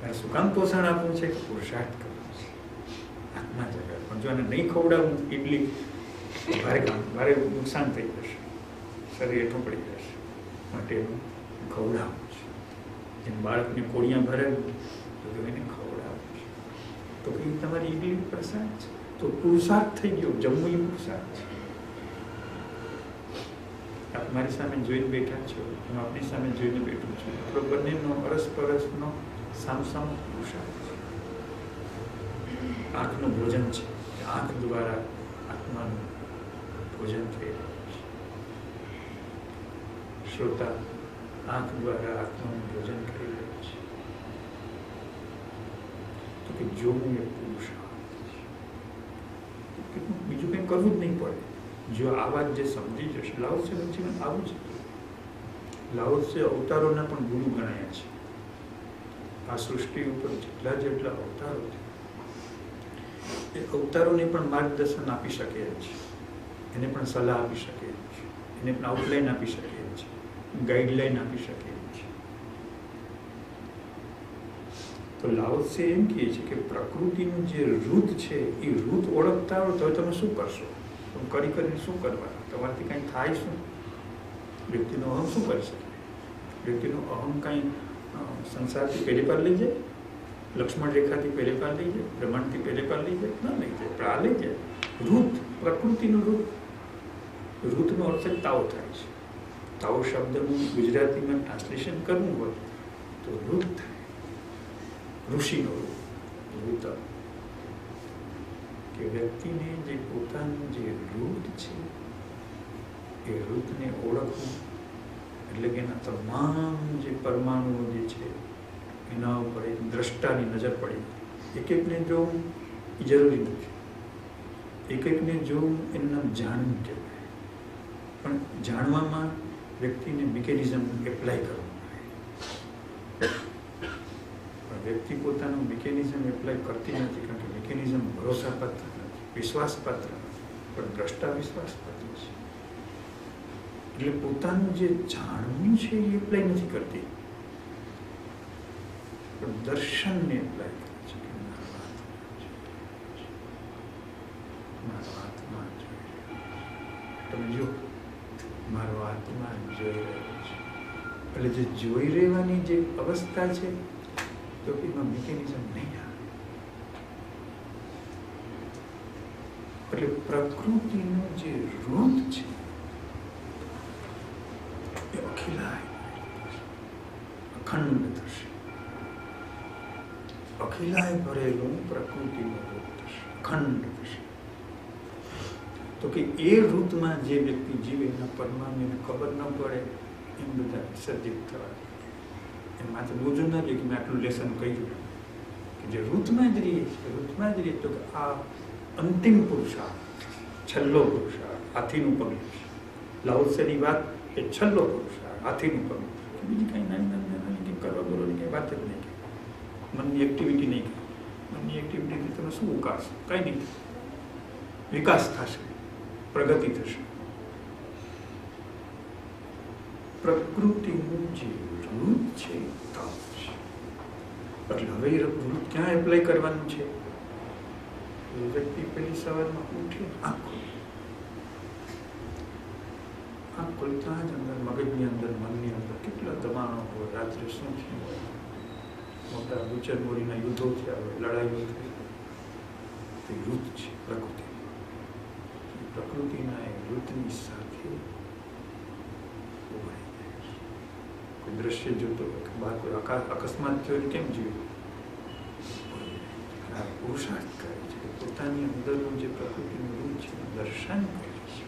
મારે શું કામ પોષણ આપવું છે? પુરુષાર્થ કરવું છે, આત્મા જગત. પણ જો આને નહીં ખવડાવું ઈડલી, ભારે નુકસાન થઈ જશે, શરીર હેઠું પડી જશે. માટે એનું ખવડાવવું છે. જેમ બાળકને કોળિયા ભરાવું તો એને ખવડાવવું છે. તો એ તમારી ઈડલી પ્રસાદ છે. તો પુરુષાર્થ થઈ ગયો, જમવું એ પુરુષાર્થ છે. આપ મારી સામે જોઈને બેઠા છો, હું આપની સામે જોઈને બેઠું છું. તો બંનેનો અરસપરસનો સામસામો પુરુષાર્થ છે. આંખનું ભોજન છે, આંખ દ્વારા આત્માનું ભોજન થઈ રહ્યું છે. શ્રોતા આંખ દ્વારા આત્માનું ભોજન કરી રહ્યું છે. તો કે જોવું એ પુરુષાર્થ છે. બીજું કંઈ કરવું જ નહીં પડે. જો આ વાત જે સમજી જશે, લાઓત્સેનું જીવન આવું છે. લાઓત્સે અવતારોના પણ ગુરુ ગણાયા છે. આ સૃષ્ટિ ઉપર જેટલા અવતારો છે એ અવતારોને પણ માર્ગદર્શન આપી શકે છે, એને પણ સલાહ આપી શકે છે, એને પણ આઉટલાઈન આપી શકે છે, ગાઈડલાઈન આપી શકે છે. તો લાઓત્સે એમ કહે છે કે પ્રકૃતિનું જે રૂત છે એ રૂત ઓળખતા હોય તો તમે શું કરશો? કરી કરીને શું કરવાનું? તમારાથી કંઈ થાય શું? વ્યક્તિનો અહમ શું કરી શકે? વ્યક્તિનો અહમ કંઈ સંસારથી પેઢી પર લઈ જાય? લક્ષ્મણ રેખાથી પહેલે પાર લઈ જાય, બ્રહ્માંડથી પહેલે પાર લઈ જાય? ના લઈ જાય, પણ આ લઈ જાય. રૂત, પ્રકૃતિનું રૂત. રૂતનો અર્થ જ તાવ થાય છે. તાવ શબ્દનું ગુજરાતીમાં ટ્રાન્સલેશન કરવું હોય તો રૂત થાય. ઋષિનો રૂપ, રૂત. કે વ્યક્તિને જે પોતાનું જે રૂત છે એ રૂતને ઓળખવું, એટલે કે એના તમામ જે પરમાણુઓ જે છે એના ઉપર એક દ્રષ્ટાની નજર પડી. એક એકને જોવું એ જરૂરી નથી, એક એકને જોવું એનું નામ જાણવું કહેવાય. પણ જાણવામાં વ્યક્તિને મિકેનિઝમ એપ્લાય કરવું પડે. પણ વ્યક્તિ પોતાનું મિકેનિઝમ એપ્લાય કરતી નથી, કારણ કે મિકેનિઝમ ભરોસાપાત્ર નથી, વિશ્વાસપાત્ર નથી, પણ દ્રષ્ટા વિશ્વાસપાત્ર છે. એટલે પોતાનું જે જાણવું છે એ એપ્લાય નથી કરતી, પણ દર્શનને એપ્લાય કરે છે કે મારો આત્મા જોઈ રહ્યો. તમે જો, મારો આત્મા જોઈ રહ્યો છે. એટલે જે જોઈ રહેવાની જે અવસ્થા છે તો એમાં મિકેનિઝમ નહીં આવે. એટલે પ્રકૃતિનું જે રૂપ છે એ અખિલાય અખંડ થશે. અખિલાય ભરેલું પ્રકૃતિનું રૂપ થશે, અખંડ થશે. તો કે એ રૂપમાં જે વ્યક્તિ જીવે એના પરમાણુને ખબર ન પડે એમ બધા વિસર્જિત થવા. એમ માત્ર બોજું ન રહે કે મેં આટલું લેસન કહ્યું કે જે રૂતમાં જ રહીએ છીએ, રૂતમાં જ રહીએ. તો કે આ અંતિમ પુરુષાર્થ, છેલ્લો પુરુષાર્થ, હાથીનું પગલું છે. લાઉત્સેની વાત એ છેલ્લો પુરુષાર્થ, હાથીનું પગલું. બીજી કાંઈ નાની કરવા બોલવાની કંઈ વાત જ નહીં. મનની એક્ટિવિટી નહીં. મનની એક્ટિવિટીથી તમે શું ઉકાળશો? કાંઈ નહીં. વિકાસ થશે, પ્રગતિ થશે. પ્રકૃતિનું જે રૂપ છે તાપ છે. એટલે હવે એ રૂપ ક્યાં એપ્લાય કરવાનું છે? વ્યક્તિ પહેલી સવારમાં ઉઠી આંખ ખોલતા જ અંદર મગજની અંદર, મનની અંદર કેટલા દબાણો હોય, રાત્રે શું થયું હોય, મોટા ગુચરમોરીના યુદ્ધો થયા હોય, લડાઈઓ થઈ. તે રૂત છે પ્રકૃતિ. પ્રકૃતિના એ રૂતની સાથે ઉભરાઈ જાય છે. કોઈ દ્રશ્ય જોતો હોય, બહાર કોઈ અકસ્માત થયો કેમ જોયું? પુરુષાર્થ કરે છે, પોતાની અંદરનું જે પ્રકૃતિનું રૂપ છે દર્શન કરે છે.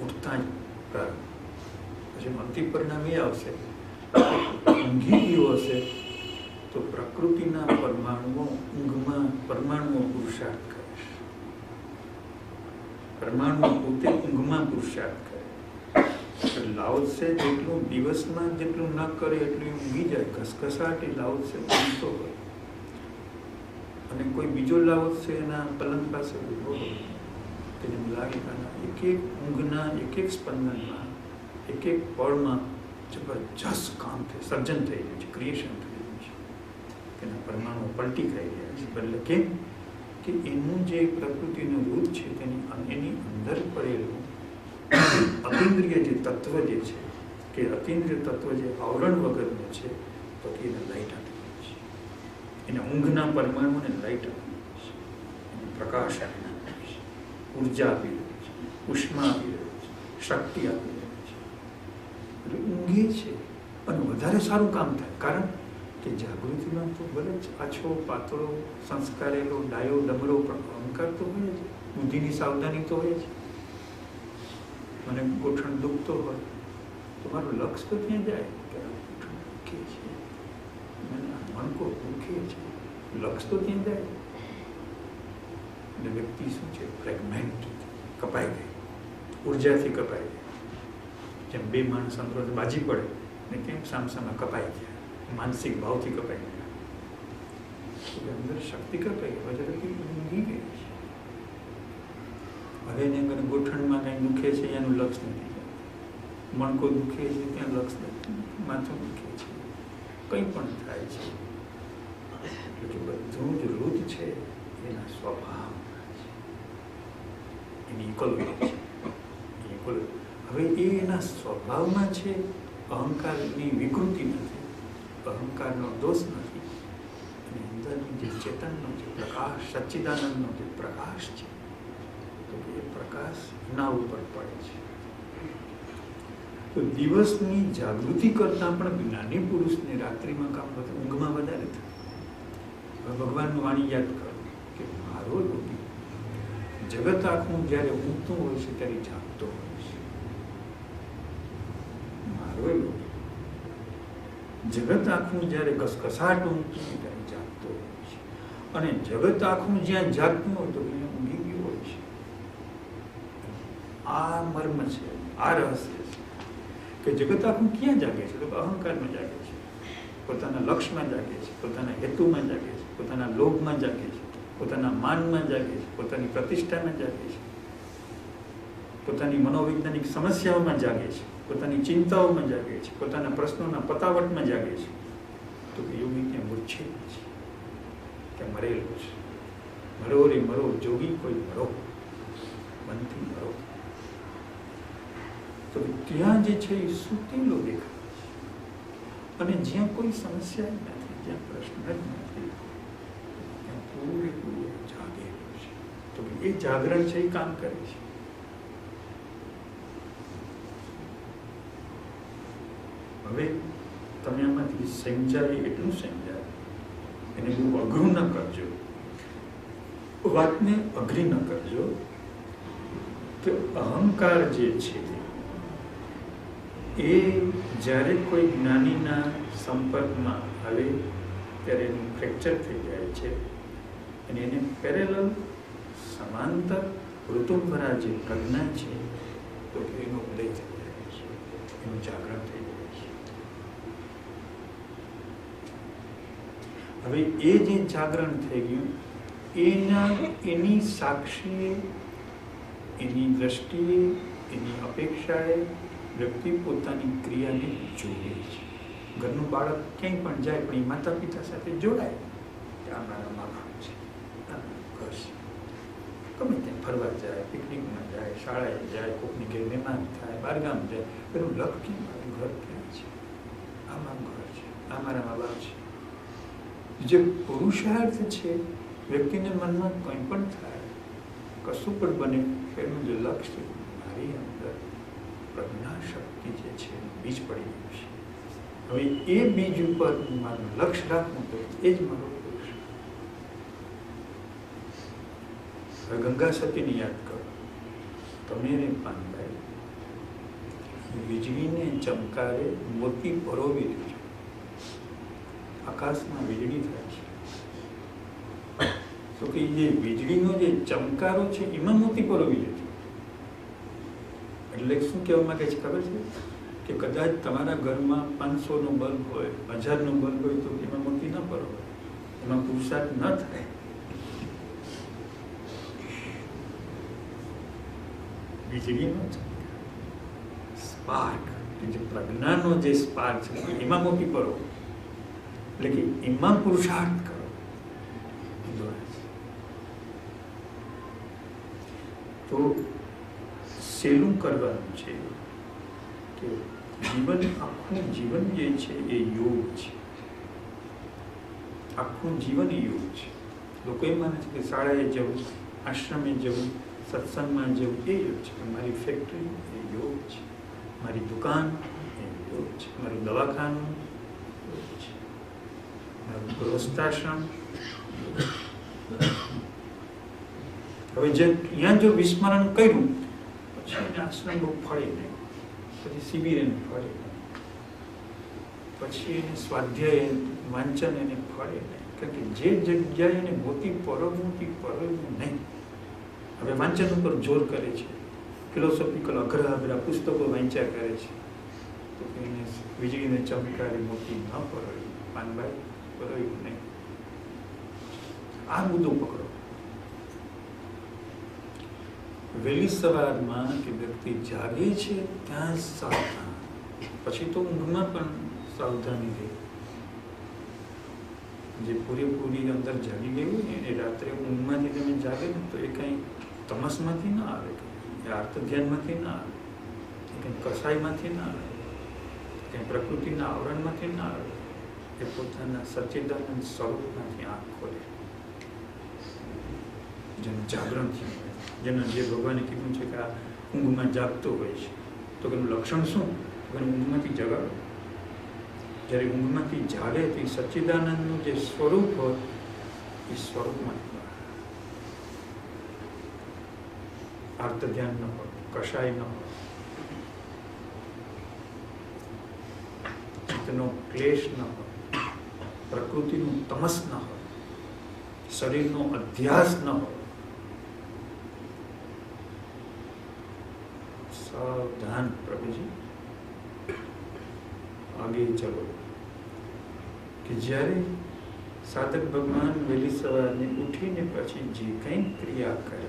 ઉઠતા જ પ્રારંભ, પછી અંતિમ પરિણામ એ આવશે, ઊંઘી ગયો હશે તો પ્રકૃતિના પરમાણુઓ ઊંઘમાં પરમાણુઓ પુરુષાર્થ કરે છે. પરમાણુ પોતે ઊંઘમાં પુરુષાર્થ કરે. લાઉત્સે જેટલું દિવસમાં જેટલું ન કરે એટલું ઊંઘી જાય. ઘસઘસાટી લાઉત્સે ઊંઘતો હોય અને કોઈ બીજો લાઉત્સે એના પલંગ પાસે ઊભો હોય, તેને લાગે એક એક ઊંઘના એક એક સ્પંદનમાં, એક એક પળમાં જબરજસ્ત કામ થઈ, સર્જન થઈ રહ્યું છે, ક્રિએશન થઈ રહ્યું છે. તેના પરમાણુ પલટી ખાઈ રહ્યા છે. એટલે કેમ કે એનું જે પ્રકૃતિનું રૂપ છે એની અંદર પડેલું અતિન્દ્રિય જે તત્વ જે છે, કે અતિન્દ્રિય તત્વ જે આવરણ વગરનું છે, તો એને લાઈટ આપી રહ્યું છે. એને ઊંઘના પરમાણુને લાઈટ આપી રહ્યું છે, એને પ્રકાશ આપી રહ્યું છે, ઉર્જા આપી રહ્યું છે, ઉષ્મા આપી રહ્યું છે, શક્તિ આપી રહ્યું છે. એટલે ઊંઘે છે અને વધારે સારું કામ થાય. કારણ કે જાગૃતિમાં તો ભલે જ આછો પાતળો સંસ્કારેલો ડાયો ડમરો પણ અહંકાર તો હોય જ, બુદ્ધિની સાવધાની તો હોય જ. મને ગોઠણ દુખતો હોય તો મારું લક્ષ તો ત્યાં જાય કે ગોઠણ દુખે છે, મને મણકો દુખે છે, લક્ષ તો ત્યાં જાય. અને વ્યક્તિ શું છે? ફ્રેગમેન્ટ, કપાઈ ગઈ, ઉર્જાથી કપાઈ ગઈ. જેમ બે માણસ અંદર બાજી પડે ને કેમ સામસામા કપાઈ ગયા, માનસિક ભાવથી કપાઈ ગયા. અંદર શક્તિ કપાઈ ગઈ, પછી ઊંઘી ગઈ છે. હવે એને અંદર ગોઠણમાં કંઈ દુખે છે એનું લક્ષ નથી, મણકો દુખે છે ત્યાં લક્ષ નથી, માથું દુખે છે, કંઈ પણ થાય છે. એટલે બધું જ રૂપ છે એના સ્વભાવ, એની ઇકોલોજી છે. હવે એ એના સ્વભાવમાં છે, અહંકારની વિકૃતિ નથી. અહંકારનો દોષ નથી. અને અંદરનું જે ચેતનનો જે પ્રકાશ, સચ્ચિદાનંદનો જે પ્રકાશ છે, તો એ પ્રકાશ ના ઉપર પડે છે. તો દિવસની જાગૃતિ કરતાં પણ જ્ઞાની પુરુષને રાત્રિમાં કામ કરતા ઊંઘમાં વધારે થાય. હવે ભગવાનનું વાણી યાદ કરો કે મારો લોભી જગત આખું જ્યારે ઊંઘતું હોય છે ત્યારે જાગતો હોય છે. મારો લોભી જગત આખું જ્યારે ઘસઘસાટ ઊંઘતું હોય ત્યારે જાગતો હોય છે. અને જગત આખું જ્યાં જાગતું હોય તો એને ઊંઘી ગયું હોય છે. આ મર્મ છે, આ રહસ્ય છે કે જગત આખું ક્યાં જાગે છે? તો અહંકારમાં જાગે છે, પોતાના લક્ષ્યમાં જાગે છે, પોતાના હેતુમાં જાગે છે, પોતાના લોભમાં જાગે છે, પોતાના માનમાં જાગે છે, પોતાની પ્રતિષ્ઠામાં જાગે છે, પોતાની મનોવૈજ્ઞાનિક સમસ્યાઓમાં જાગે છે, પોતાની ચિંતાઓમાં જાગે છે, પોતાના પ્રશ્નોના પતાવટમાં જાગે છે. તો કે યોગી ત્યાં મૂર્છિત છે, ત્યાં મરેલો છે. મરો રે મરો જોગી કોઈ મરો, મનથી મરો. તો ત્યાં જે છે એ સુતેલો દેખાય છે. અને જ્યાં કોઈ સમસ્યા જ નથી, જ્યાં પ્રશ્ન જ નથી, ત્યાં પૂરેપૂરું જાગેલું છે. તો એ જાગરણ છે એ કામ કરે છે. હવે તમે આમાંથી સમજાવી એટલું સમજાવે, એને બહુ અઘરું ન કરજો, વાતને અઘરી ન કરજો કે અહંકાર જે છે એ જ્યારે કોઈ જ્ઞાનીના સંપર્કમાં આવે ત્યારે એનું ફ્રેક્ચર થઈ જાય છે અને એને પેરેલલ સમાંતર ઋતુંભરા જે પ્રજ્ઞા છે તો એનો ઉદય થઈ જાય છે, એનું જાગરણ થઈ જાય છે. હવે એ જે જાગરણ થઈ ગયું એની સાક્ષીએ, એની દ્રષ્ટિએ, એની અપેક્ષાએ વ્યક્તિ પોતાની ક્રિયાને જોડે છે. ઘરનું બાળક ક્યાંય પણ જાય પણ એ માતા પિતા સાથે જોડાય કે આ મારા મા બાપ છે, આ ઘર છે. ગમે ત્યાં ફરવા જાય, પિકનિકમાં જાય, શાળાએ જાય, કોકની ઘેર મહેમાન થાય, બહારગામ જાય, એનું લખ કેમ મારું ઘર ક્યાં છે, આ મારું ઘર છે, આ મારા મા બાપ છે. જે પુરુષાર્થ છે, વ્યક્તિને મનમાં કંઈ પણ થાય, કશું પણ બને, એનું જે લક્ષ્ય મારી અંદર પ્રજ્ઞા શક્તિ જે છે બીજ પડી ગયું છે. હવે એ બીજ ઉપર મારું લક્ષ્ય રાખવું તો એ જ મારો પુરુષ. હવે ગંગા સતીને યાદ કરો. તમે રે પાનભાઈ વીજળીને ચમકારે મોતી પરોવી દીધું. આકાશમાં વીજળી થાય છે તો કે જે વીજળીનો જે ચમકારો છે એમાં મોતી પરોવી દીધું. એટલે શું કહેવા માંગે છે ખબર છે કે કદાચ તમારા ઘરમાં 500નો બલ્બ હોય, 1000નો બલ્બ હોય તો એમાં મોતી ન પરોવે, એમાં પુરુષાર્થ ન થાય. વીજળીનો સ્પાર્ક, જે પ્રજ્ઞાનો જે સ્પાર્ક છે એમાં મોતી પરોવો, એટલે કે એમાં પુરુષાર્થ કરો. તો સહેલું કરવાનું છે કે જીવન, આખું જીવન જે છે એ યોગ છે. આખું જીવન યોગ છે. લોકો એમ માને છે કે શાળાએ જવું, આશ્રમે જવું, સત્સંગમાં જવું એ યોગ છે. મારી ફેક્ટરી એ યોગ છે, મારી દુકાન એ યોગ છે, મારું દવાખાનું યોગ છે, મારું ગૃહસ્થાશ્રમ. હવે જે ત્યાં જો વિસ્મરણ કર્યું પછી એને આશ્રમ બહુ ફળે નહીં, પછી શિબિર એને ફળે નહીં, પછી એને સ્વાધ્યાય વાંચન એને ફળે નહીં. કારણ કે જે જગ્યાએ એને મોતી પરવવું નહીં. હવે વાંચન ઉપર જોર કરે છે, ફિલોસોફિકલ અઘરા અઘરા પુસ્તકો વાંચ્યા કરે છે, તો એને વીજળીને ચમકારી મોતી ન પરવ્યું, પાનભાઈ પરવ્યું નહીં. આ મુદ્દો પકડો. વહેલી સવારમાં કે વ્યક્તિ જાગે છે ત્યાં સાવધાન, પછી તો ઊંઘમાં પણ સાવધાની રહે. જે પૂરેપૂરી અંદર જાગી ગયું ને એ રાત્રે ઊંઘમાંથી તમે જાગે ને તો એ કંઈ તમસમાંથી ના આવે, એ આર્ત ધ્યાનમાંથી ના આવે, એ કંઈ કસાઈમાંથી ના આવે, કંઈ પ્રકૃતિના આવરણમાંથી ના આવે. એ પોતાના સચ્ચિદાનંદ સ્વરૂપમાંથી આંખ ખોલે, જેનું જાગરણ થયું, જેના જે ભગવાને કીધું છે કે આ ઊંઘમાં જાગતો હોય છે, તો એનું લક્ષણ શું? ઊંઘમાંથી જગાડો. જ્યારે ઊંઘમાંથી જાગે તો એ સચ્ચિદાનંદનું જે સ્વરૂપ હોય એ સ્વરૂપમાં આર્ત ધ્યાન ન હોય, કશાય ન હોય, ચિત્તનો ક્લેશ ન હોય, પ્રકૃતિનું તમસ ન હોય, શરીરનો અધ્યાસ ન હોય. સાવધાન પ્રભુજી, આગે ચલો. કે જ્યારે સાધક ભગવાન વહેલી સવારે ઉઠીને પછી જે કંઈ ક્રિયા કરે,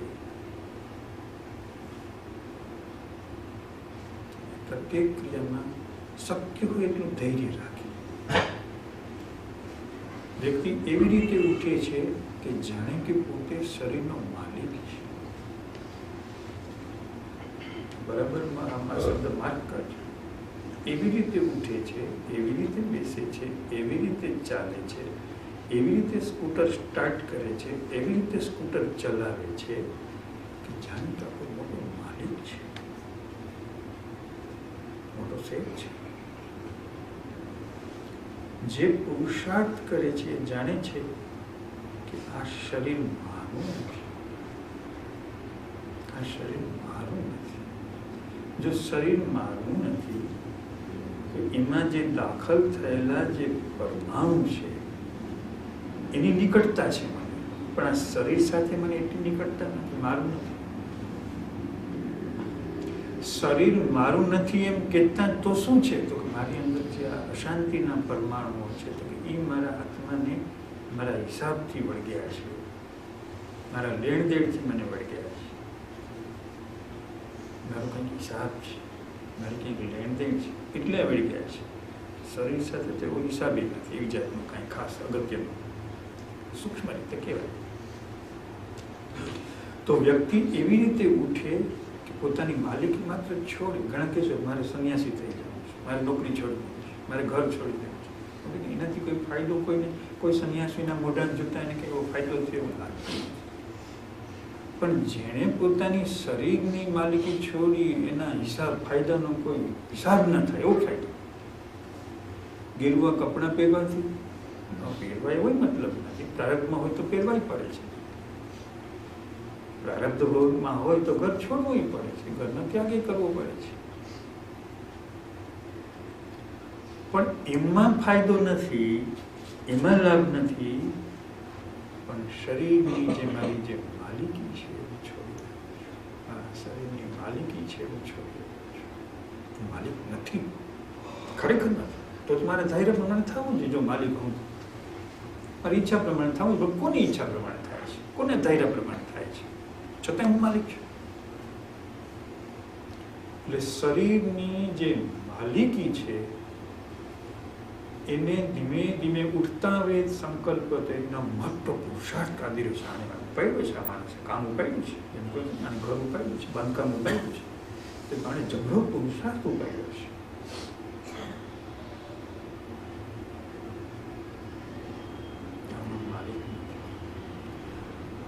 પ્રત્યેક ક્રિયામાં શક્ય હોય એટલું ધૈર્ય રાખે. વ્યક્તિ એવી રીતે ઉઠે છે કે જાણે કે પોતે શરીરનો માલિક છે. બરાબર આમાં શબ્દ માર્ક કરજો. એવી રીતે ઉઠે છે, એવી રીતે બેસે છે, એવી રીતે ચાલે છે, એવી રીતે સ્કૂટર સ્ટાર્ટ કરે છે, એવી રીતે સ્કૂટર ચલાવે છે કે જાણે કે આપણો મોટો માલિક છે, મોટો શેઠ છે. જે પુરુષાર્થ કરે છે જાણે છે કે આ શરીર મારું નથી, આ શરીર મારું નથી. જો શરીર મારું નથી તો એમાં જે દાખલ થયેલા જે પરમાણુ છે એની નિકટતા છે મને, પણ આ શરીર સાથે મને એટલી નિકટતા નથી, મારું નથી. શરીર મારું નથી એમ કહેતા તો શું છે? તો મારી અંદર જે અશાંતિના પરમાણુઓ છે તો એ મારા આત્માને મારા હિસાબથી વળગ્યા છે, મારા લેણદેણથી મને વળગ્યા છે. મારો કંઈક હિસાબ છે, મારી કંઈક લેણદેણ છે એટલે વળગ્યા છે. શરીર સાથે તેવો હિસાબે નથી, એવી જાતનું કાંઈ ખાસ અગત્યનું સૂક્ષ્મ રીતે કહેવાય. તો વ્યક્તિ એવી રીતે ઉઠે કે પોતાની માલિકી માત્ર છોડી, ઘણા કહે છે મારે સંન્યાસી થઈ જવું છે, મારે નોકરી છોડી દેવી છે, મારે ઘર છોડી દેવું છે. એનાથી કોઈ ફાયદો કોઈને, કોઈ સંન્યાસીના મોઢા જોતા એને કેવો ફાયદો થયો એવું લાગે. પણ જેણે પોતાની શરીરની માલિકી છોડી એના હિસાબ ફાયદાનો કોઈ હિસાબ ન થાય એવો ફાયદો. ગેરુવા કપડાં પહેરવાથી પહેરવાય હોય મતલબ નથી, પ્રારબ્ધમાં હોય તો પહેરવાય પડે છે, પ્રારબ્ધમાં હોય તો ઘર છોડવું પડે છે, ઘરનો ત્યાગ કરવો પડે છે. પણ એમાં ફાયદો નથી, એમાં લાભ નથી, પણ શરીરની જે મારી જે માલિકી છે એવું છોડી, શરીરની માલિકી છે એવું છોડી, માલિક નથી, ખરેખર નથી. તો મારે ધૈર્ય પ્રમાણે થવું છે. જો માલિક હું મારી ઈચ્છા પ્રમાણે થવું, પણ કોની ઈચ્છા પ્રમાણે થાય છે, કોને ધૈર્ય પ્રમાણે થાય છે, છતાં હું માલિક છું. એટલે શરીરની જે માલિકી છે એને ધીમે ધીમે ઉઠતા વેદ સંકલ્પ એના મોટો પુરુષાર્થ કાઢી રહ્યો છે. આને ઉપાડ્યું છે, આ માણસે કામ ઉપાડ્યું છે, એમ કોઈ આને ઘર ઉપાડ્યું છે, બાંધકામ ઉપાડ્યું છે, તો આને જબરો પુરુષાર્થ ઉપાડ્યો છે.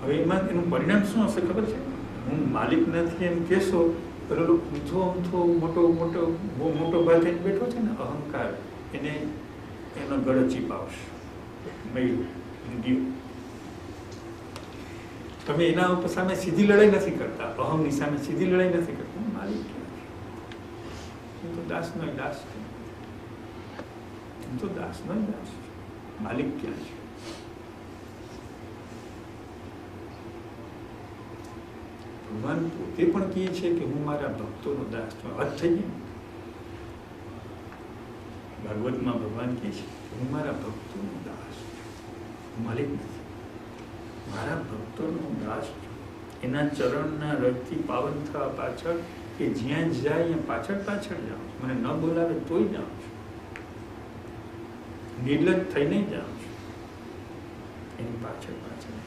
હવે એમાં એનું પરિણામ શું હશે ખબર છે? હું માલિક નથી એમ કહેશો, પેલો ઊંધો ઊંધો મોટો મોટો બહુ મોટો ભાઈ થઈને બેઠો છે ને અહંકાર, એને એનો ગળો ચીપાવશે. તમે એના ઉપર સામે સીધી લડાઈ નથી કરતા, અહમની સામે સીધી લડાઈ નથી કરતા. માલિક ક્યાં છે? હું તો દાસનો દાસ છું, હું તો દાસનો દાસ છું. માલિક ક્યાં છે? ભગવાન પોતે પણ કહે છે કે હું મારા ભક્તોનો દાસ છું. વાત થઈ ગઈ. ભાગવતમાં ભગવાન કહે છે હું મારા ભક્તોનો દાસ છું, માલિક નથી, મારા ભક્તોનો દાસ છું. એના ચરણના રથથી પાવન થવા પાછળ કે જ્યાં જાય ત્યાં પાછળ પાછળ જાઉં છું. મને ન બોલાવે તોય જાઉં છું, નિર્લજ થઈને જાઉં છું એની પાછળ પાછળ.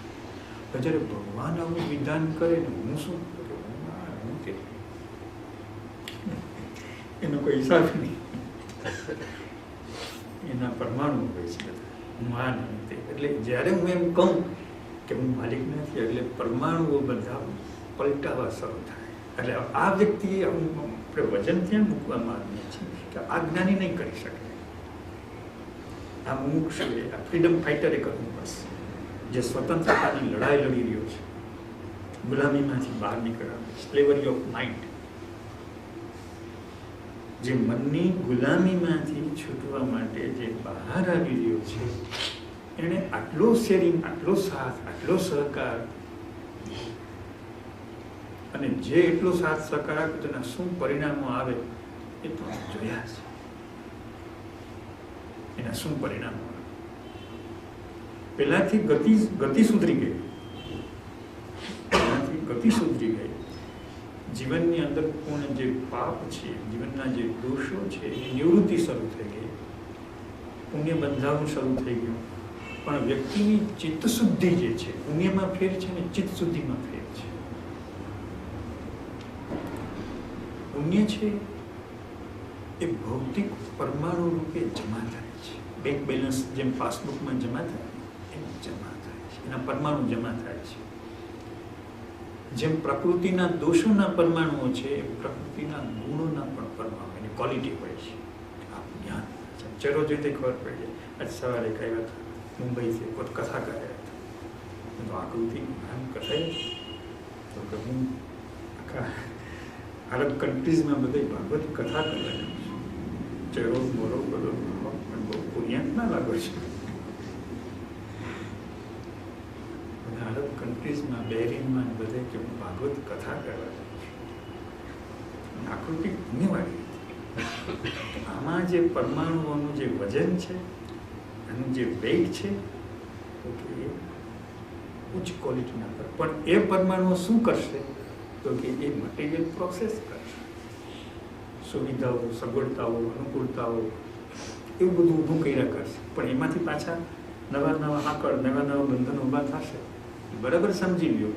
જ્યારે ભગવાન આવું વિધાન કરે ને હું શું કરું? હું તે એનો કોઈ હિસાબ નહીં, એનો એના પરમાણુ હોય છે બધા. હું આ નહીં તે. એટલે જ્યારે હું એમ કહું કે હું માલિક નથી, એટલે પરમાણુઓ બધા પલટાવા શરૂ થાય. એટલે આ વ્યક્તિએ આપણે વજન ત્યાં મૂકવામાં આવીએ છીએ કે આ જ્ઞાની નહીં કરી શકે. આ મુમુક્ષ છે, આ ફ્રીડમ ફાઇટરે કરવું પડશે, જે સ્વતંત્રતાની લડાઈ લડી રહ્યો છે, ગુલામીમાંથી બહાર નીકળવાનું, સ્લેવરી ઓફ માઇન્ડ. જે મનની ગુલામીમાંથી છૂટવા માટે જે બહાર આવી રહ્યો છે, એણે આટલો શેરિંગ, આટલો સાથ, આટલો સહકાર, અને જે એટલો સાથ સહકાર આપે તેના શું પરિણામો આવે એ તો જોયા છે. એના શું પરિણામો આવે? પહેલાથી ગતિ સુધરી ગઈ, ગતિ સુધરી ગઈ. જીવનની અંદર પૂર્ણ જે પાપ છે, જીવનના જે દોષો છે, એ નિવૃત્તિ શરૂ થઈ ગઈ, પુણ્ય બંધાવું શરૂ થઈ ગયું. પણ વ્યક્તિની ચિત્ત શુદ્ધિ જે છે, પુણ્યમાં ફેર છે ને ચિત્ત શુદ્ધિમાં ફેર છે. પુણ્ય છે એ ભૌતિક પરમાણુ રૂપે જમા થાય છે. બેંક બેલેન્સ જેમ પાસબુકમાં જમા થાય એમ જમા થાય છે, એના પરમાણુ જમા થાય છે. જેમ પ્રકૃતિના દોષોના પરમાણુઓ છે, એ પ્રકૃતિના ગુણોના પણ પરમાણુ, એની ક્વોલિટી હોય છે. આ જ્ઞાન ચરો જોઈતે ખબર પડી જાય. આજ સવારે કહેવા હતા મુંબઈથી કોઈ કથા કર્યા હતા, તો આકૃતિ આમ કથાય તો કે હું આખા અરબ કન્ટ્રીઝમાં બધી ભાગવત કથા કરવા ચરો મોરો બધો પણ બહુ પુણ્યાત ના લાગો છે. અરબ કન્ટ્રીઝમાં, બહેરીનમાં બધે કે હું ભાગવત કથા કરવા આકૃતિ પુણ્યવાળી હતી. આમાં જે પરમાણુઓનું જે વજન છે, એનું જે વેઇટ છે, તો કે એ ઉચ્ચ ક્વોલિટીના પર. પણ એ પરમાણુઓ શું કરશે? તો કે એ મટીરિયલ પ્રોસેસ કરશે. સુવિધાઓ, સગવડતાઓ, અનુકૂળતાઓ એવું બધું ઊભું કર્યા કરશે. પણ એમાંથી પાછા નવા નવા આકળ, નવા નવા બંધનો ઊભા થશે. બરાબર સમજી લ્યો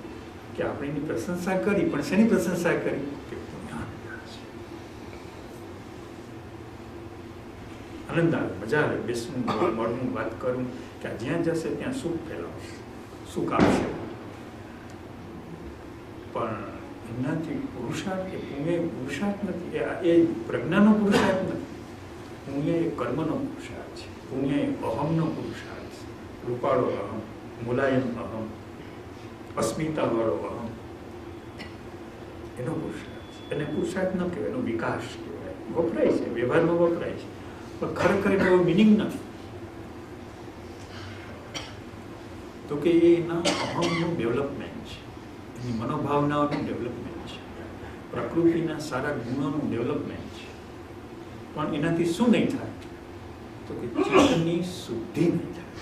કે આપણે એની પ્રશંસા કરી, પણ શેની પ્રશંસા કરી? કે આનંદ આવે, મજા આવે, બેસવું, મળવું, વાત કરવું, કે જ્યાં જશે ત્યાં સુખ ફેલાવશે, સુખ આવશે. પણ એમનાથી પુરુષાર્થ એ પુણ્ય પુરુષાર્થ નથી, એ પ્રજ્ઞાનો પુરુષાર્થ નથી. પુણ્ય એ કર્મનો પુરુષાર્થ છે. પુણ્ય એ અહમનો પુરુષાર્થ છે. રૂપાળો અહમ, મુલાયમ અહમ, અસ્મિતાવાળો અહમ, એનો પુરુષાર્થ છે. એને પુરુષાર્થ ન કહેવાય, એનો વિકાસ કહેવાય. વપરાય છે, વ્યવહારમાં વપરાય છે, પણ ખરેખર એનો મિનિંગ નથી. તો કે એના અહમનું ડેવલપમેન્ટ છે, એની મનોભાવનાઓનું ડેવલપમેન્ટ છે, પ્રકૃતિના સારા ગુણોનું ડેવલપમેન્ટ છે. પણ એનાથી શું નહીં થાય? તો કે ચિત્તની શુદ્ધિ નહીં થાય.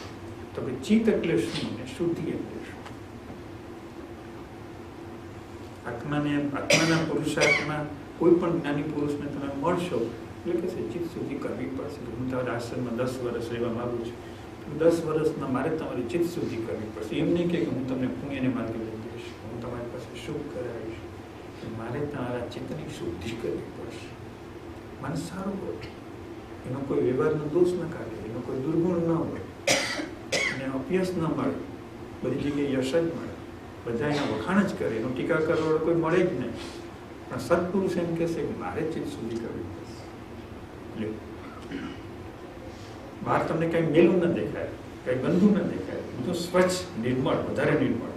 તો કે ચિત્ત એટલે શું ને શુદ્ધિ એટલે શું? આત્માના પુરુષાર્થમાં કોઈ પણ જ્ઞાની પુરુષને તમે મળશો એટલે કે ચિત્ત શુદ્ધિ કરવી પડશે. હું તમારા આશ્રમમાં 10 વર્ષ રહેવા માંગુ છું, 10 વર્ષમાં મારે તમારી ચિત્ત શુદ્ધિ કરવી પડશે. એમ નહીં કે હું તમને પુણ્યને માર્ગે લઈ જઈશ, હું તમારી પાસે શુભ કરાવીશ. મારે તમારા ચિત્તની શુદ્ધિ કરવી પડશે. મને સારું હોય, એનો કોઈ વ્યવહારનો દોષ ન કાઢે, એનો કોઈ દુર્ગુણ ન હોય, એને અભ્યાસ ન મળે, બધી જગ્યાએ યશ જ મળે, બધા એના વખાણ જ કરે, એનો ટીકા કરવાવાળો કોઈ મળે જ નહીં. પણ સત્પુરુષ એમ કહેશે કે મારે ચિત્ત શુદ્ધિ કરવી પડશે. બહાર તમને કંઈ મેલું ન દેખાય, કંઈ ગંદુ ન દેખાય, બધું સ્વચ્છ, નિર્મળ, વધારે નિર્મળ